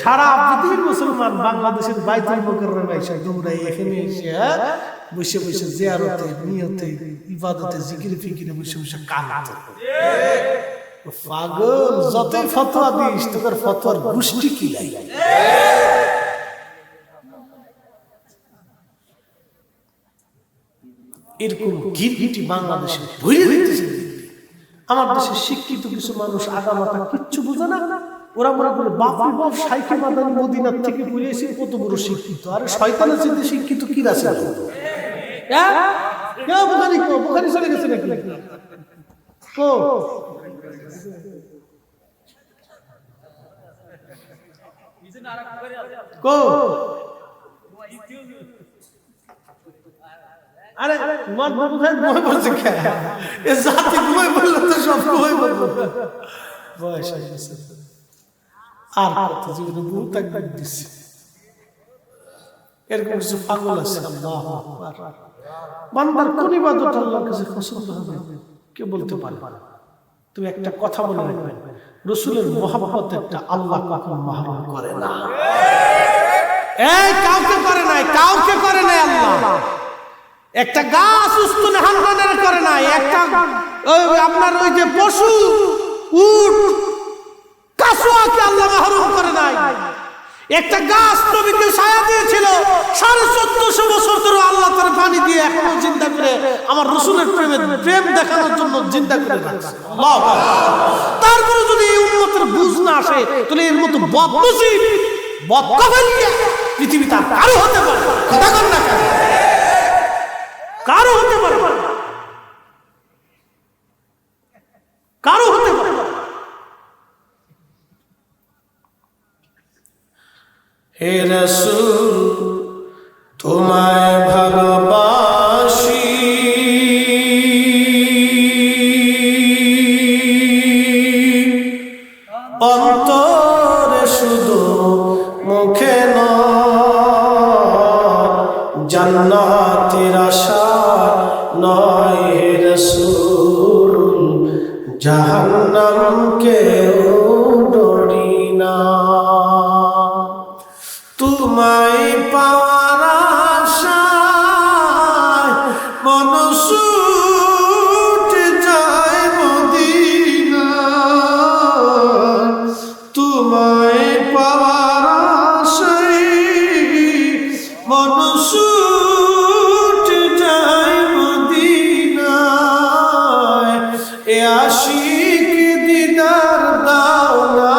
সারা পৃথিবীর মুসলমান বাংলাদেশের বাইতুল মুকাররমে এসে দৌড়াই, এখানে এসে বসে বসে জিয়ারতে, নিয়তে, ইবাদতে, জিকির ফিকিরে বসে বসে কাঁদতো। পাগল, যতই ফতোয়া দিস তোর ফতোয়ার গোষ্ঠী কি লাই। এরকম গিরগিটি বাংলাদেশে ভরে দিতেছে। আমার দেশের শিক্ষিত কিছু মানুষ আগামাতা কিচ্ছু বোঝে না। ওরা মনে করে বাপরে বাপ, শাইখে মাদানী মদিনার থেকে ঘুরে এসে কত বড় শিক্ষিত। আরে শয়তানের চেয়ে শিক্ষিত কি আছে? বুখারী চলে গেছে নাকি? আরে ঘুমাই পড়ছে, জাতি ঘুমাই পড়লে তো সব ঘুমাই পড়বো। বয়স হয়ে গেছে, আর করতে জীবনে বহুত একবার দিচ্ছে। এরকম কিছু পাগল আছে। আল্লাহু আকবার। বান্দার কোন ইবাদত আল্লাহর কাছে পছন্দ হবে কে বলতে পারে? তুমি একটা কথা মনে রাখবে, রাসূলের মহব্বত একটা আল্লাহ কখনো মাহরুম করে না। এই কাউকে করে নাই, কাউকে করে নাই আল্লাহ। একটা গাছ উস্তুনে হানহানের করে নাই, একটা আপনার ওই যে পশু উট কাসুয়াকে আল্লাহ মাহরুম করে নাই। একটা গাছ নবীকে ছায়া দিয়েছিল 1450 বছর ধরে, আল্লাহ তার পানি দিয়ে এখনো জিন্দা করে আমার রাসূলের প্রেম দেখানোর জন্য জিন্দা করে রাখছে। আল্লাহু আকবার। তারপরে যদি এই উম্মতের বুঝ না আসে, তাহলে এর মতো বদনসিব বদকফিলিয়া পৃথিবীতে কারো হতে পারে? কথা কর না কেন? কারো হতে পারে, কারো হতে পারে। হে রাসূল তোমায় ভালোবাসি, অন্তরে শুধু মুখে নয়। জান্নাতের আশা নয় হে রাসূল, জাহান্নামকে ডরি না। তোমায় পাওয়ার আশায় মন ছুটে যায় মদিনা, তোমায় পাওয়ার আশায় মন ছুটে যায় মদিনায়। এ আশিক দিদার দাও না,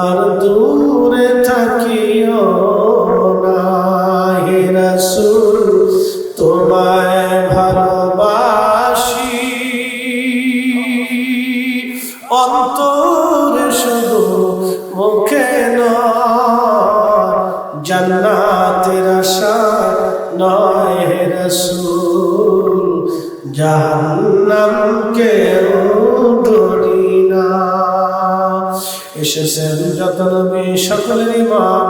আর দূরে থাকিও না হে রাসূল, তোমায় ভালোবাসি অন্তরে শুধু মুখে নয়, জান্নাতের আশা নয় হে রাসূল, জাহান্নামকে ডরি না। এসেছেন যত নবী সকলের ইমাম,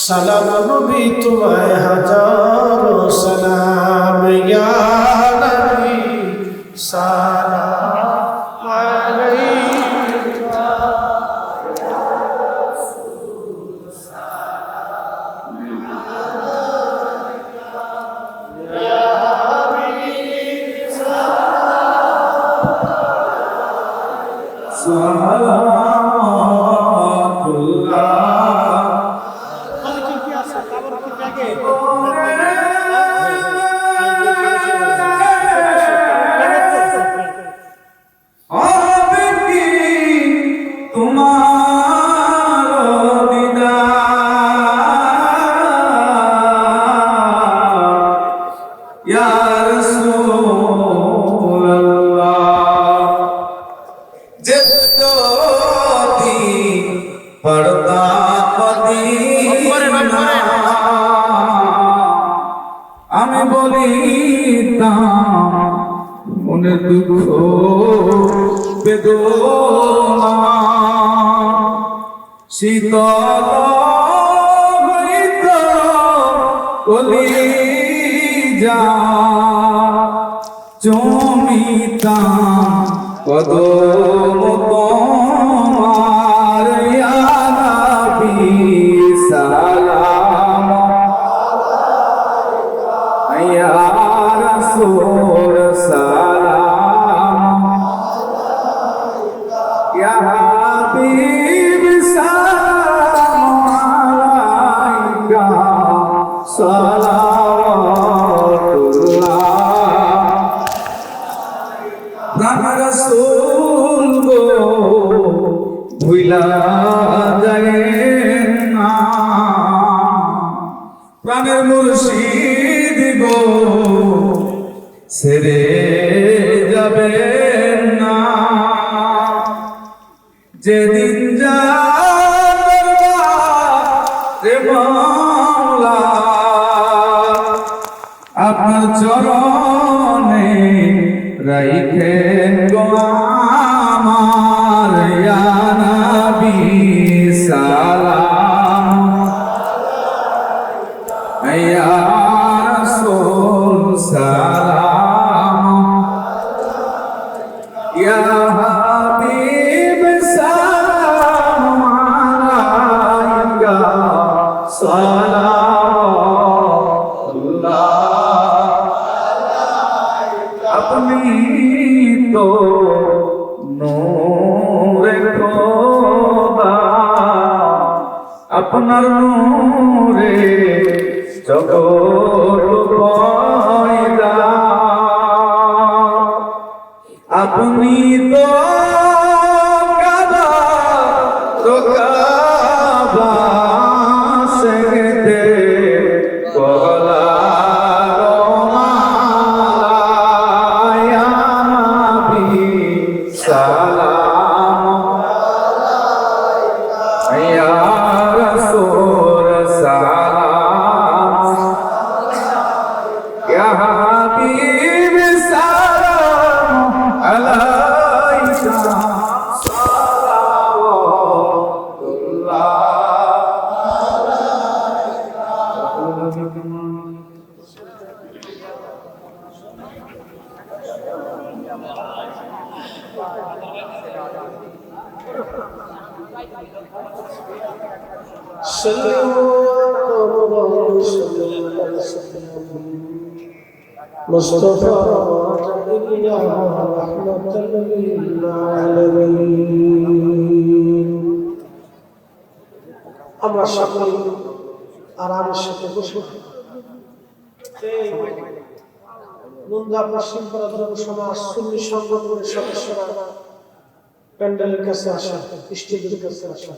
সালাম নবী তোমায় হাজারো সালাম, ইয়া নবী সালাম আলাইকা। আমি বলিতাম মনে দুঃখ বেদনা, শীতল হইত কলিজা, জমিতাম কদম তোমার, ইয়া নবী সালাম ইয়া রাসূল সালাম, ইয়া হাবিব সালাম আলাইকা সালাওয়াতুল্লাহ। প্রাণ রাসূল গো ভুলা যায় না, প্রাণের মুর্শিদ গো ছেড়ে যাবে না। যেদিন যাবে মাওলা আপনার চরণে রাইখেন গো আমার, ইয়া নবী সালাম ইয়া রাসূল সালাম, ইয়া হাবিব সালাম আলাইকা সালাওয়াতুল্লাহ। আপনি তো নূরে খোদা, আপনার নূরে জগৎ পয়দা, আপনি তো কাবা তো কাবা সেতে কলা সালাম ইয়া রাসূল সালাম, ইয়া হাবিব সালাম আলাইকা সালাওয়াতুল্লাহ। মুস্তাফা ইয়া রাহমাতাল লিল আলামিন। আমরা সকলে আরামের সাথে বসে নন্দা পশ্চিম পাড়া সমাজ সুন্নি সংগঠনের সদস্যরা প্যান্ডেলের কাছে আসা, স্টেজের কাছে আসা।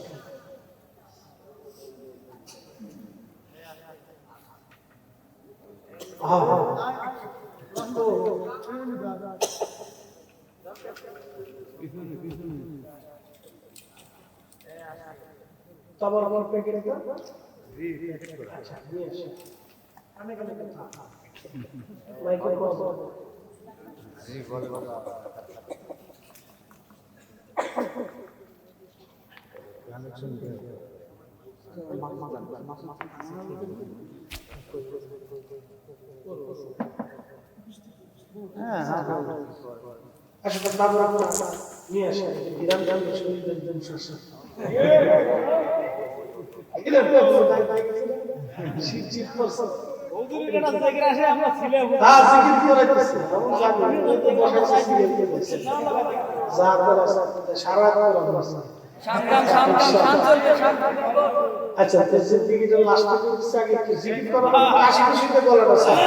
আচ্ছা, জিন্দেগিটা লাস্ট করতেছে আগে একটু জিকির করা, কাশি খুশিতে গলাটা ছাড়া।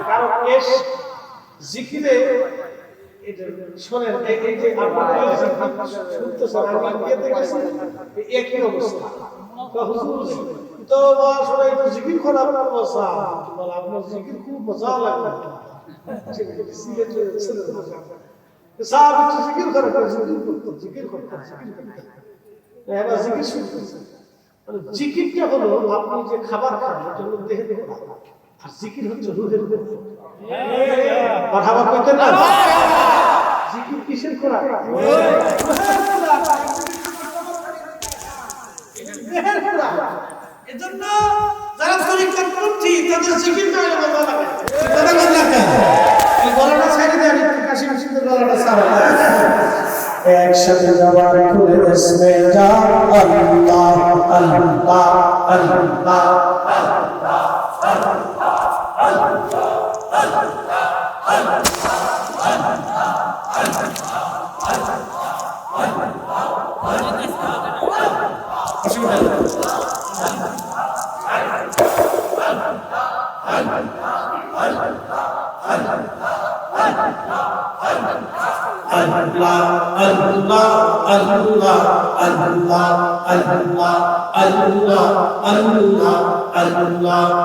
কারণ এস জিকিরে এটা শোনেন, এই যে আপনারা শুনতেছেন, আমি বিয়েতে গেছি একই অবস্থা। হুজুর তো সবাই একটু জিকির করার অবস্থা, বলে আপনার জিকির খুব মজা লাগবে। সাহেব একটু জিকির করে, জিকির করতে এবার জিকির শুনতেছে। জিকিরটা হলো আপনি যে খাবার খান, এটা হলো দেহে দেহে, আর জিকির হচ্ছে রুহের উপর। খাবার করতেন না, জিকির কিসের করা? এজন্য যারা তরিকত করছি তাদের জিকির না হলে ভালো লাগে। কথা বললাম না, এই গলাটা ছেড়ে দেন, একটু কাশি কাশিতে গলাটা ছাড়া। একসাথে জবান খুলে ইসমে যা আল্লাহ আল্লাহ আল্লাহ Allah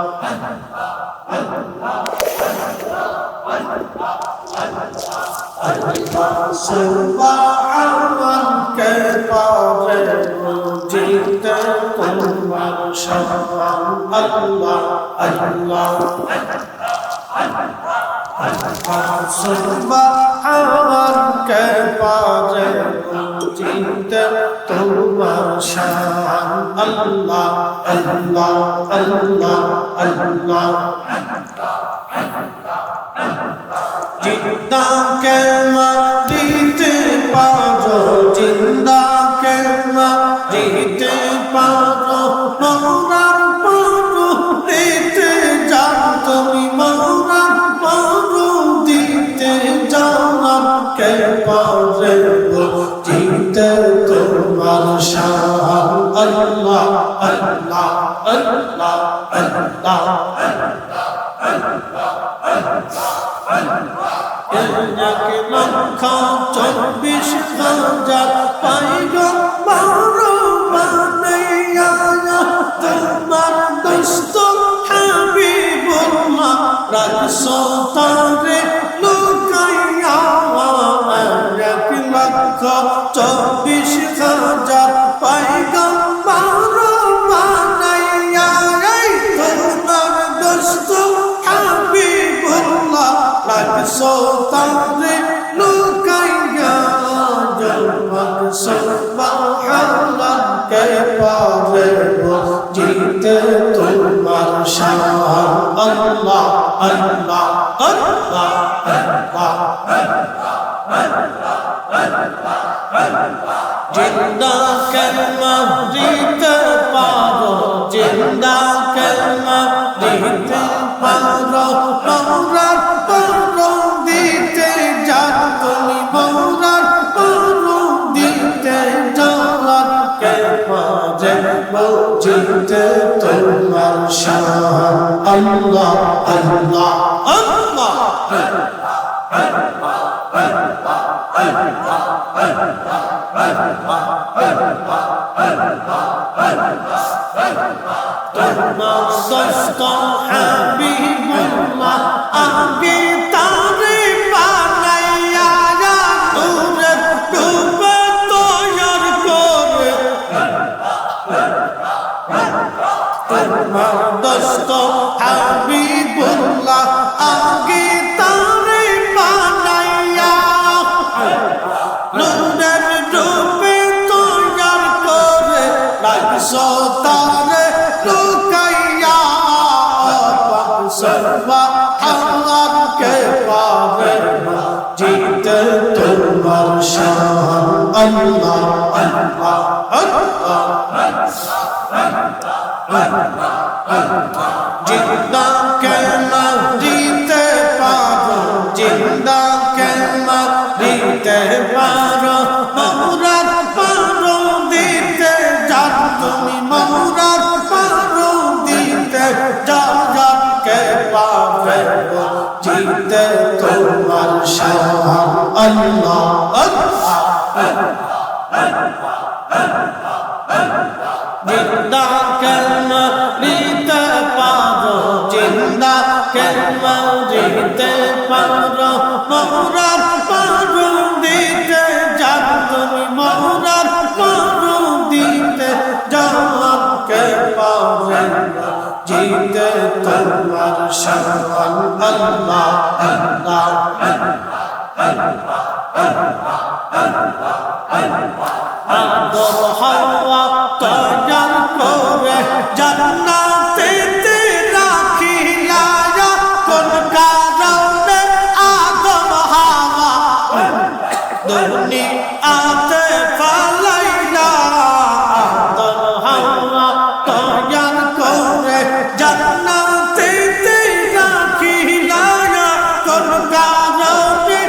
জিন্দা কালমা দিতে পারো জিন্দা কালমা দিতে পারো মৌরার পারো দিতে যাও তুমি মৌরার পারো দিতে যাও কে পারে বুঝিতে তোমার শান আল্লাহ আল্লাহ আল্লাহ তোমার দোস্ত হাবিবুল্লাহ আগে তারে বানাইয়া নূরের রূপে তৈয়ার করে তোমার দোস্ত হাবিবুল্লাহ আগে তারে বানাইয়া নূরের রূপে তৈয়ার করে রাখছো তারে লুকাইয়া সর্বা আল্লাহকে পাবে জিতে তোমার শান আল্লাহ আল্লাহ জিন্দা কেমা দিতে পারো জিন্দা কেমা দিতে পারো মৌরার পারো দিতে যাও তুমি মৌরার পারো দিতে যাও কে পাবে জিতে তোমার শান আল্লাহ আল্লাহ জিন্দা কেমা দিতে পারো জিন্দা কেমা দিতে পারো মৌরার পারো দিতে যাও তুমি মৌরার পারো দিতে যাও কে পাবে জিতে তোমার শান আল্লাহ আল্লাহ আদম হাওয়া তৈয়ার করে জান্নাতেতে রাখিয়া কোন কারণে আদম হাওয়া দুনিয়াতে পালাইলা আদম হাওয়া তৈয়ার করে জান্নাতেতে রাখিয়া কোন কারণে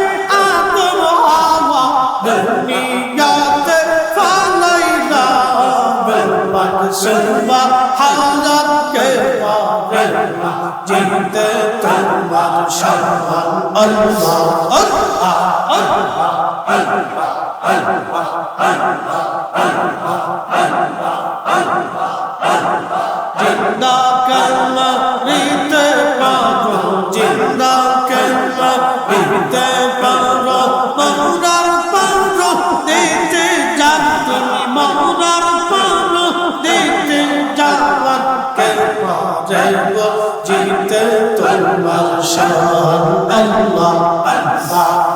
আদম হাওয়া দুনিয়াতে পালাইলা সুবা হাজারকে পাবে জিতে তোমার শান আল্লাহ আল্লাহ আল্লাহ জিন্দা কালমা দিতে পারো জিন্দা কালমা দিতে পারো মৌরার পারো দিতে যাও তুমি মৌরার পারো দিতে যাও কে পারে জিতে তোমার শান আল্লাহ আল্লাহ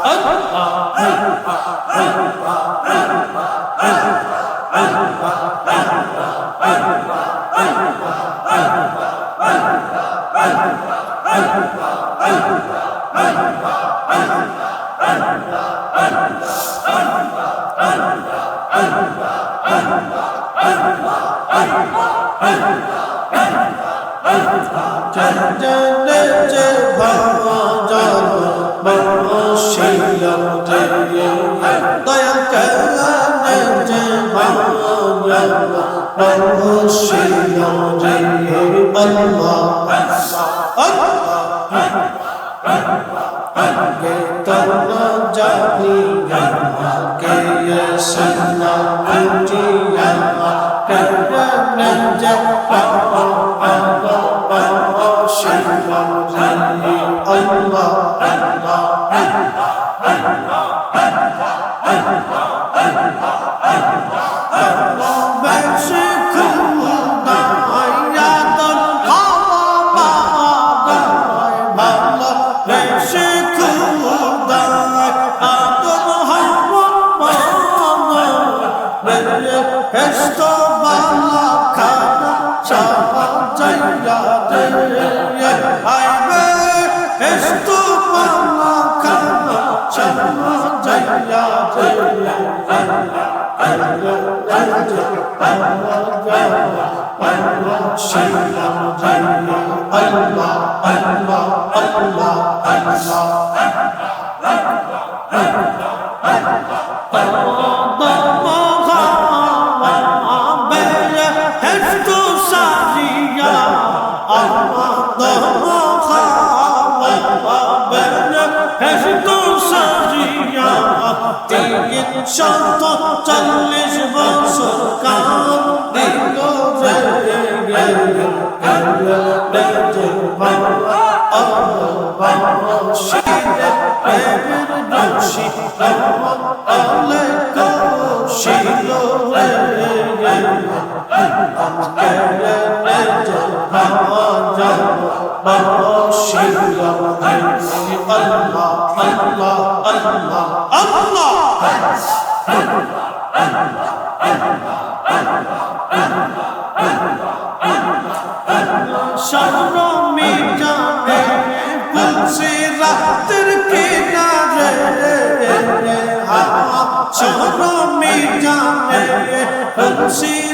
চল্লিশ বছর কাঁদে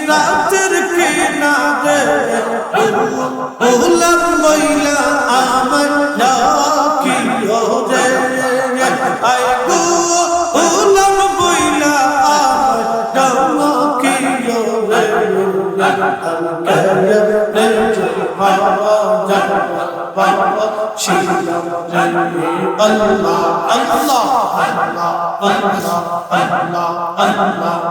রাতের কিনারে উলাম মইলা আমার কি রে আই গো উলাম মইলা আমার কি রে আল্লাহ আল্লাহ আল্লাহ আল্লাহ আল্লাহ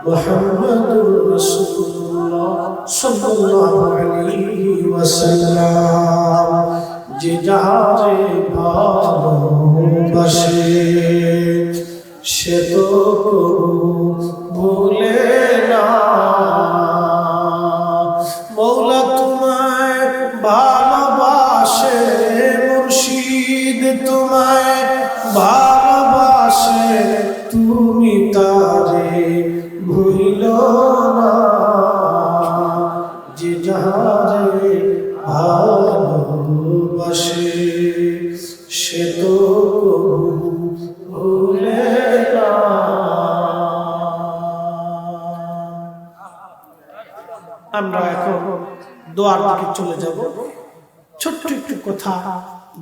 মুহাম্মাদুর রাসূলুল্লাহ সাল্লাল্লাহু আলাইহি ওয়াসাল্লাম যে যারে ভালোবাসে সে তো ভুলে না মওলা তোমায় ভালোবাসে মুর্শিদ তোমায় ভালোবাসে তুমি তারে ভুলিল না যে যারে ভালোবাসে সে তো ভুলে না। আমরা এখন দোয়ার দিকে চলে যাব। ছোট্ট একটু কথা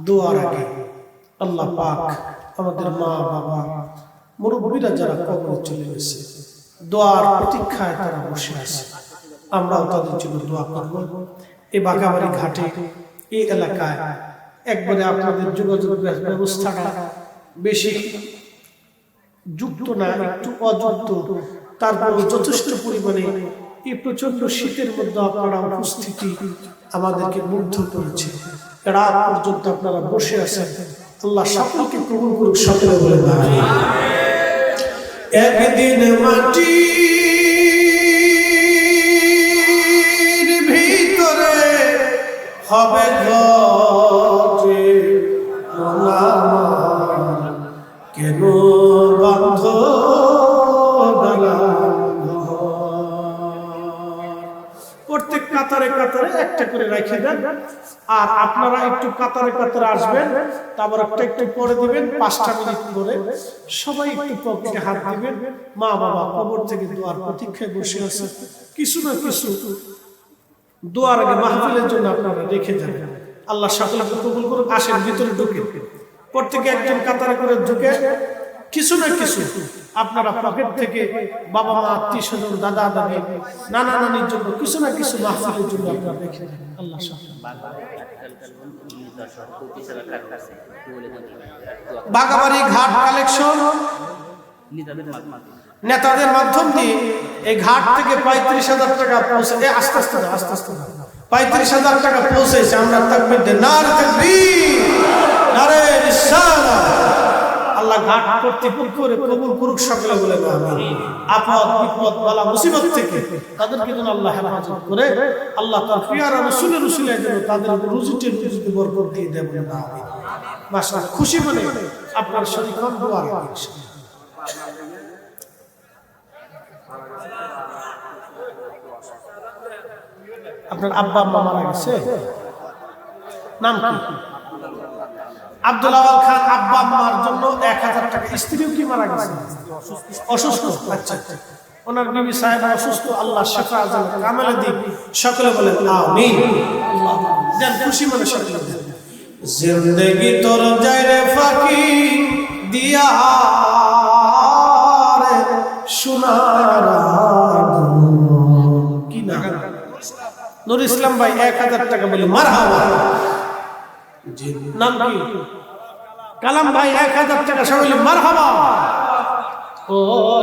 দোয়ার আগে আল্লাহ পাক আমাদের মা বাবা মুরব্বীরা যারা কবরে চলে গেছে দোয়ার প্রতীক্ষায় তারা বসে আছে, আমরাও তাদের জন্য দোয়া করব। এই বাঘাবাড়ি ঘাটে এই এলাকায় একবারে আপনাদের যোগাযোগ ব্যবস্থাটা বেশি যুক্ত না, একটু অযুক্ত, তারপর যথেষ্ট পরিমাণে এই প্রচন্ড শীতের মধ্যে আপনারা উপস্থিতি আমাদেরকে মুগ্ধ করেছে। রাত পর্যন্ত আপনারা বসে আছেন, আল্লাহ সকলকে কবুল করুক, সকলে বলে আমিন। একদিন মাটির ভিতরে হবে ঘরে কেন বান্ধ প্রত্যেক কাতারে কাতারে একটা করে রেখে দেন। আর আপনারা একটু কাতারে কাতারে আসবেন, তারপর একটা একটু পরে দিবেন। 5টা মিনিট পরে সবাই একটু পকেটে হাত দিবেন। মা বাবা কবর থেকে দোয়ার প্রতীক্ষায় বসে আছে, কিছু না কিছু দোয়ার আগে মাহফিলের জন্য আপনারা রেখে যাবেন। আল্লাহ সকলকে কবুল করুন। আসেন ভিতরে ঢুকে, প্রত্যেকে একজন কাতারে করে ঢুকে কিছু না কিছু আপনারা পকেট থেকে বাবা মা আত্মীয় স্বজন দাদা দাদি নানা নানির জন্য কিছু না কিছু মাহফিলের জন্য আপনারা রেখে যাবেন। আল্লাহ বাগাবাড়ি ঘাট কালেকশন নেতাদের মাধ্যম দিয়ে এই ঘাট থেকে 35,000 টাকা পৌঁছে, আস্তে আস্তে 35,000 টাকা পৌঁছেছে। আমরা তাকবীর দেন, নারে তাকবীর, নারে রিসালাত। আল্লাহ ঘাট কর্তৃপক্ষের কবুল করুক, সকলে বলে আমিন। আপদ বিপদ বালা মুসিবত থেকে তাদেরকে যেন আল্লাহ হেফাজত করে, আল্লাহ তার প্রিয় রাসূলের উসিলায় যেন তাদের রুজিতে বরকত দিয়ে দেন, আমিন। মাশাআল্লাহ, খুশি মনে আপনার শরীক হন, দোয়া রাখবেন ইনশাআল্লাহ। আপনার আব্বা আম্মা মারা গেছে, নাম কি? আব্দুল আওয়াল খান। আব্বা আম্মার জন্য 1000 টাকা। স্ত্রীও কি মারা গেছে? অসুস্থ। আচ্ছা, ওনার বিবি সাহেব অসুস্থ, আল্লাহ শিফা আজল কামাল দিন, সকলে বলেন আমিন। আল্লাহ দেন, খুশি মনে সকলে দেন। জিন্দেগি তোর যায় রে ফাঁকি দিয়া রে সোনার কি না? নুর ইসলাম ভাই 1000 টাকা বলি মারহাবা। নাম কি? কালাম ভাই 1000 টাকা, সবাই মারহাবা। ও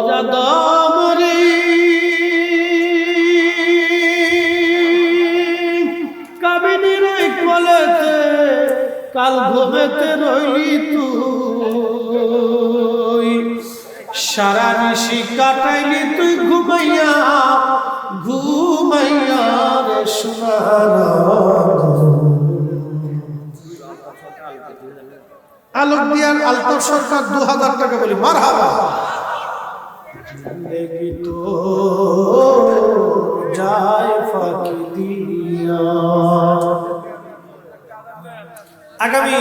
জাদমরি কাবিনীর কোলেতে কাল ঘুমেতে রইলি তুই, সারা নিশি কাটাইলি তুই ঘুমাইয়া ঘুমাইয়া রে সোনার আলোক দিয়ার আলতো সরকার 2000 টাকা বলি মারহাবা। জিন্দেগি তো যায় ফাঁকি দিয়া। আগামী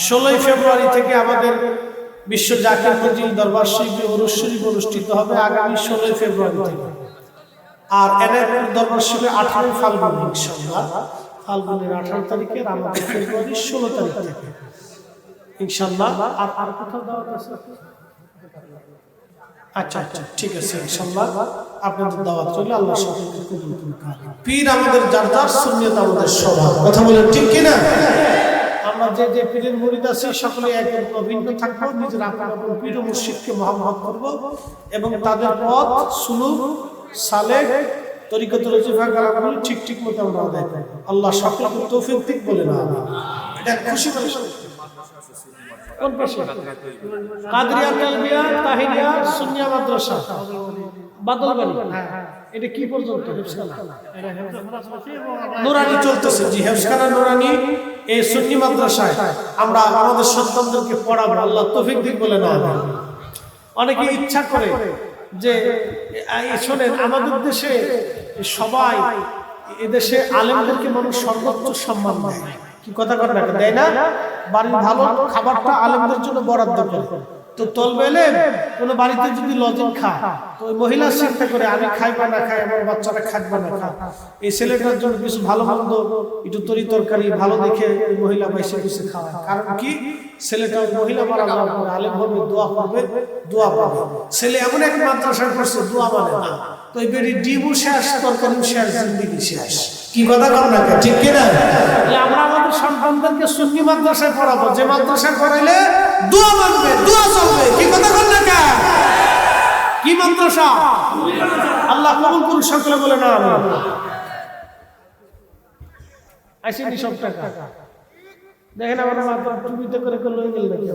16 ফেব্রুয়ারি থেকে আমাদের বিশ্ব জাকির মঞ্জিল দরবার শরীফে উরুস শরীফ অনুষ্ঠিত হবে, আগামী 16 ফেব্রুয়ারি থেকে। আর এনায়তপুর দরবার শরীফে 18 ফাল্গুন ইনশাআল্লাহ, ফাল্গুনের 18 তারিখে, আর আমাদের ফেব্রুয়ারির 16 তারিখ থেকে ইনশাআল্লাহ। আর কোথাও দাওয়াত আছে? আচ্ছা আচ্ছা, ঠিক আছে ইনশাআল্লাহ আপনাদের দাওয়াত চলে। আল্লাহ সকলকে কবুল করুন। পীর আমাদের জারদার, সুন্নিয়ত আমাদের স্বভাব, কথা বলেন ঠিক কি না? আমরা যে যে পীরের মুরিদ আছি সকলে একদম অভিন্ন থাকবো, নিজের আপন আপন পীর ও মুর্শিদকে মহব্বত করব এবং তাদের পথ সুলুক সালেহ তরিকতুল ওজিফা কালামগুলো ঠিক ঠিক মতো আমরা আদায় করব। আল্লাহ সকলকে তৌফিক দিক বলে না আমিন। এটা খুশি বলে কোন পাশে? কাদরিয়া তালবিয়া তাহিরিয়া সুন্নিয়া মাদ্রাসা বাদলবাড়ি। এটা কি পর্যন্ত হেফজখানা? নুরানি চলতেছে, জি হেফজখানা নুরানি এই সুন্নি মাদ্রাসায় আমরা আমাদের সন্তানদেরকে পড়াবো। আল্লাহ তৌফিক দিক বলে না আমিন। অনেকে ইচ্ছা করে যে শোনেন, আমাদের দেশে সবাই, এদেশে আলেমদেরকে মানুষ সর্বোচ্চ সম্মান দেয়, কি কথা কথা দেয় না? বাড়ির ভালো খাবারটা আলেমদের জন্য বরাদ্দ করে। তো তলবে এলেম কোনো বাড়িতে যদি লজেন খায়, তো ওই মহিলা চিন্তা করে আমি খাই বা না খাই, আমার বাচ্চারা খাবে না খায়, এই ছেলেটার জন্য কিছু ভালো মন্দ একটু তরি তরকারি ভালো দেখে ওই মহিলা বাইসে কিছু খাওয়ায়। কারণ কি? ছেলেটা ওই মহিলা মারা যাওয়ার পরে আলেম হবে, দোয়া করবে, দোয়া পাবে। ছেলে এমন এক মাদ্রাসায় পড়ছে, দোয়া মানে না। তো এই বেরি ডিমও শেষ, তরকারিও শেষ, জিন্দিগি শেষ। কি কথা কর না, ঠিক কিনা? আমরা আমাদের সন্তানদেরকে সুন্নি মাদ্রাসায় পড়াবো, যে মাদ্রাসায় পড়াইলে দোয়া মানবে, দোয়া চলবে। কি কথা কর না? কি মাদ্রাসা? আল্লাহ কবুল করুন, সকলে বলে না আমিন। আসেনি সব টাকা দেখেন আমার মাত্র টুপিতে করে লয়ে গেল নাকি?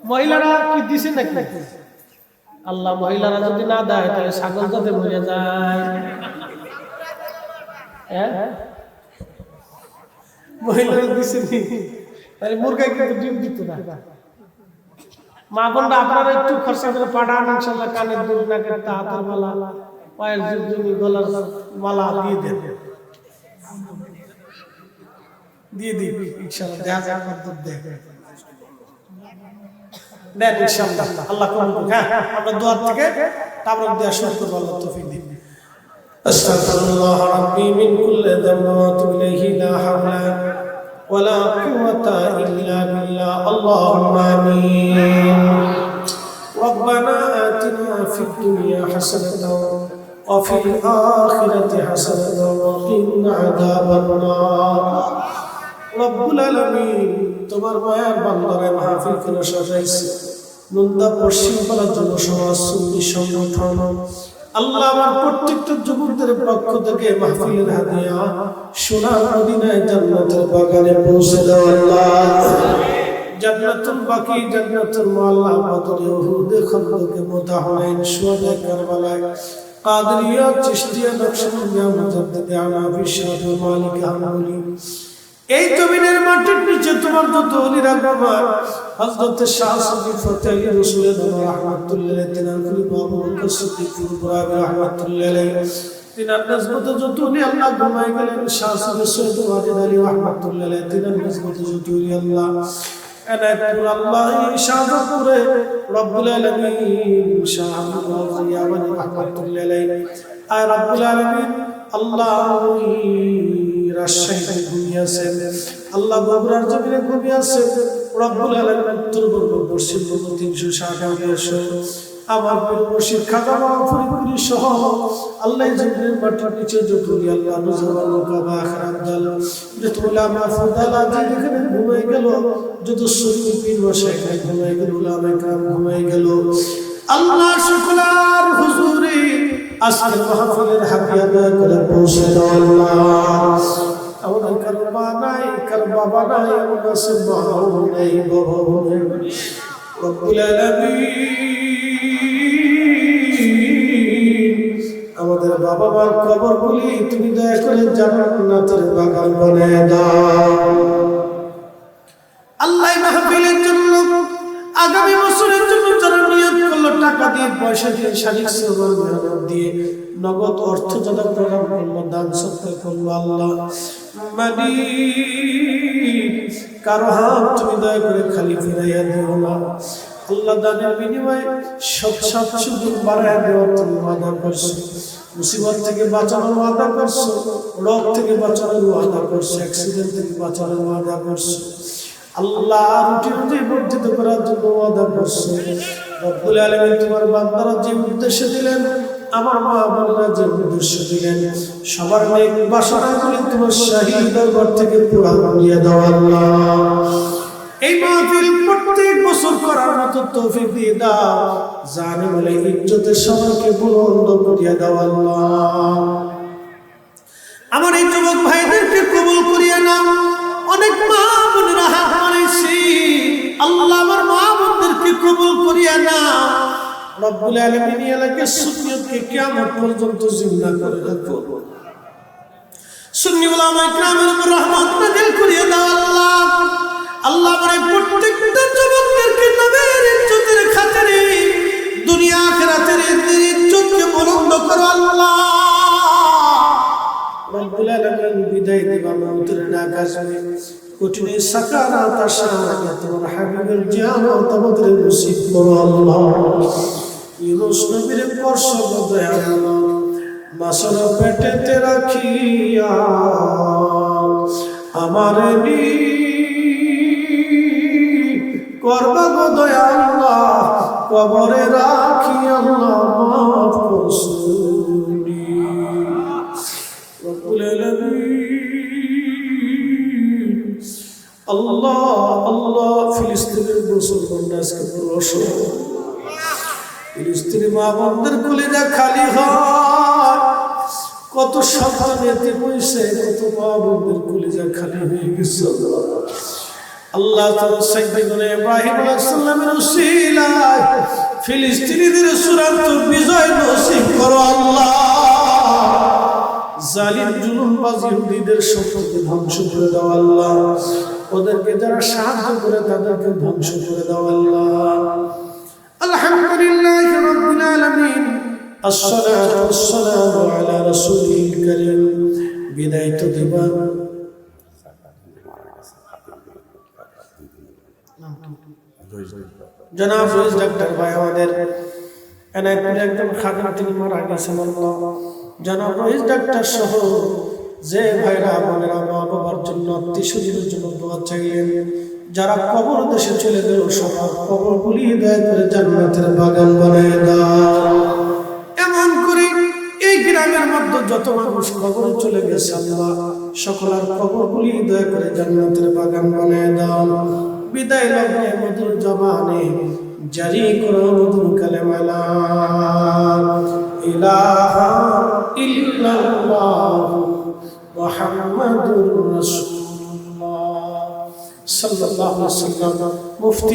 মহিলারা কি দিছে নাকি? আল্লাহ মহিলারা যদি না দেয় তাহলে ছাগল যাতে মরে যায়। মহিলারা দিছে তাহলে মুরগা কিন্তু ডিম দিত না। মা বোনরা আপনারা একটু খরচা করে পাঠান ইনশাআল্লাহ, কানের দুল নাকের হাতের মালা পায়ের জুজুনি গলার মালা দিয়ে দেন, দিয়ে দিই ইনশাআল্লাহ। দেখা যাক কত দেন দেন ইনশাআল্লাহ। আল্লাহ কবুল করুক। হ্যাঁ, আমরা দোয়া থেকে তাবরক দেওয়া শুরু করব। আল্লাহ তৌফিক দিন। আস্তাগফিরুল্লাহ রাব্বি মিন কুল্লি যামবি ওয়া আতুবু ইলাইহি লা হাওলা ওয়ালা কুওয়াতা ইল্লা বিল্লাহ। আল্লাহুম্মা আমিন। ربنا آتنا في الدنيا حسنة وفي الآخرة حسنة وقنا عذاب النار। রব্বুল আলামিন, তোমার মায়ার বান্দারে মাহফিল করে সাজাইছে নন্দা পশ্চিম পাড়ার জনসমাজ সুন্নি সংগঠন। আল্লাহ, আমার প্রত্যেকটা যুবকদের পক্ষ থেকে মাহফিলের হাদিয়া সোনার মদিনায় জান্নাতের বাগানে পৌঁছে দাও আল্লাহ। জান্নাতুল বাকি, জান্নাতুল মাআলা, বদরে উহুদে, খন্দকে, মুতাহাইন, শুহাদা কারবালায়, কাদরিয়া, চিশতিয়া, নকশবন্দিয়া, মুজাদ্দিদে, হানাফি, শাফি, মালিকি, হাম্বলি, এই জমিনের মাটির নিচে তোমার যত ওলিরা বাবা হযরত শাহ সুফি ফতেহ আলী রসুলের রাহমাতুল্লাহ আলাইহি, তিনার খলিফা আবু বকর সিদ্দিক কুবরা রাহমাতুল্লাহ আলাইহি, তিনার নিসবতে যত ওলি আল্লাহ ঘুমায় গেলেন, শাহ সুফি সৈয়দ ওয়াজিদ আলী রাহমাতুল্লাহ আলাইহি, তিনার নিসবতে যত ওলি আল্লাহ এনায়েতুল আল্লাহ শাহজাদপুরে রব্বুল আলামিন শাহ আব্দুল জিয়াবানি রাহমাতুল্লাহ আলাইহি, আয় রব্বুল আলামিন আল্লাহ রাজশাহীতে ঘুমিয়েছেন, আল্লাহ বগুড়ার জমিনে ঘুমিয়েছেন, রব্বুল আলামিন উত্তরবঙ্গ, পশ্চিমবঙ্গ 300 আমার মুর্শিদ খাজা বাবা ফরিদপুরি সহ আল্লাহ জমিনের মাটির নিচে যতগুলি আল্লাহ নজরুল কাবা আখরাত দল যত উলামা ফুদালা যেখানে ঘুমিয়ে গেল, যত সুন্নি পীর মাশায়েখ ঘুমিয়ে গেল, উলামা کرام ঘুমিয়ে গেল, আল্লাহ শুকরার হুজুরে আজকের মাহফিলের হাদিয়া দয়া করে পৌঁছে দাও আল্লাহ। আমাদের কার মা নাই, কার বাবা নাই, আমাদের সব বাবা নাই, বাবা নাই, রব্বুল আলামিন আমাদের বাবা মার কবরগুলি তুমি দয়া করে জান্নাতের বাগান বানায় দাও আল্লাহ। মাহফিলের জন্য আগামী বছরের জন্য যারা নিয়ত করলো, টাকা দিয়ে, পয়সা দিয়ে, শারীরিক শ্রম দিয়ে, নগদ অর্থ যারা প্রদান করলো, দান সৎকার করলো, আল্লাহ মানি কারো হাত তুমি দয়া করে খালি ফিরাইয়া দিও না আল্লাহ। দানের বিনিময়ে সৎ সুযোগ বাড়াইয়া দেওয়ার তুমি ওয়াদা করছো, মুসিবত থেকে বাঁচানোর ওয়াদা করছো, রোগ থেকে বাঁচানোর ওয়াদা করছো, অ্যাক্সিডেন্ট থেকে বাঁচানোর ওয়াদা করছো আল্লাহ। রুটি বর্ধিত করার জন্য ওয়াদা করছো রব্বুল আলামিন। তোমার বান্দারা যে উদ্দেশ্য দিলেন, আমার মা বোনেরা যে উদ্দেশ্য দিলেন, সবার নেক বাসনাগুলি তোমার শাহী দরবার থেকে পূরণ করিয়ে দাও আল্লাহ। এই মাহফিল প্রত্যেক বছর করার মতো তৌফিক দিয়ে দাও, জানে বলে ইজ্জতের সবাইকে বুলন্দ করিয়ে দাও আল্লাহ। আমার এই যুবক ভাইদেরকে কবুল করিয়ে নাও। অনেক মা বোনেরা হাত বাড়াইছি, আল্লাহ আমার মা বোনদেরকে কবুল করিয়ে নাও রব্বুল আলামিন। এলাকার সুন্নিয়তকে কিয়ামত পর্যন্ত জিন্দা করে রাখো। সুন্নি উলামা ইকরামের উপর রহমত নাযিল করিয়ে দাও আল্লাহ। আল্লাহ আমার প্রত্যেকটা যুবকদেরকে নবীর ইজ্জতের খাতিরে দুনিয়া আখিরাতের ইজ্জতকে বুলন্দ করো আল্লাহ। রব্বুল আলামিন বিদায় দিবা মওতের ডাক আসবে, কঠিন সাকারাত আশাকে তোমার হাবিবের জিয়ারত আমাদের নসিব করো আল্লাহ। ইউনুস নবীর বর্ষণ দয়াল মাসর পেটেতে রাখিয়া আমার নি করবা গো দয়াল কবরে রাখি আল্লাহ মাফ করছুনি রব্বুল আলামিন। আল্লাহ আল্লাহ ফিলিস্তিনের মুসলমান আজকে রসো, ফিলিস্তিনি মা বোনদের কলিজা খালি হয়, কত সন্তান এতে বইছে, কত মা বোনদের কলিজা খালি হয়ে গেছে আল্লাহ। সাইয়্যিদুনা ইব্রাহিম আলাইহিস সালামের উসিলায় ফিলিস্তিনিদের চূড়ান্ত বিজয় নসিব করো আল্লাহ। জালিম জুলুমবাজ ইহুদিদের সম্পদকে ধ্বংস করে দাও আল্লাহ। ওদেরকে যারা সাহায্য করে তাদেরকে ধ্বংস করে দাও আল্লাহ। আলহামদুলিল্লাহি রাব্বিল আলামিন। আসসালাতু ওয়াসসালামু আলা রাসূলিল কারীম। বিদায় তো দিবা জনাব রইস ডাক্তার ভাই আমাদের এনায়তপুরে একদম খাদেম, তিনি মারা গেছেন। জনাব রইস ডাক্তার সহ যে ভাইরা বোনেরা মা বাবার জন্য আত্মীয়স্বজনের জন্য দোয়া চাইলেন, যারা কবর দেশে চলে গেল সবার কবরগুলি দয়া করে জান্নাতের বাগান বানায় দাও। এমন করে এই গ্রামের মধ্যে যত মানুষ কবরে চলে গেছে আল্লাহ সকলের কবরগুলি দয়া করে জান্নাতের বাগান বানায় দাও। বিদায় লগ্নে মধুর জবানে জারি করো মধুর কালেমা লা ইলাহা ইল্লাল্লাহ মুহাম্মাদুর রাসূলুল্লাহ সাল্লাল্লাহু আলাইহি ওয়াসাল্লাম। মুফতি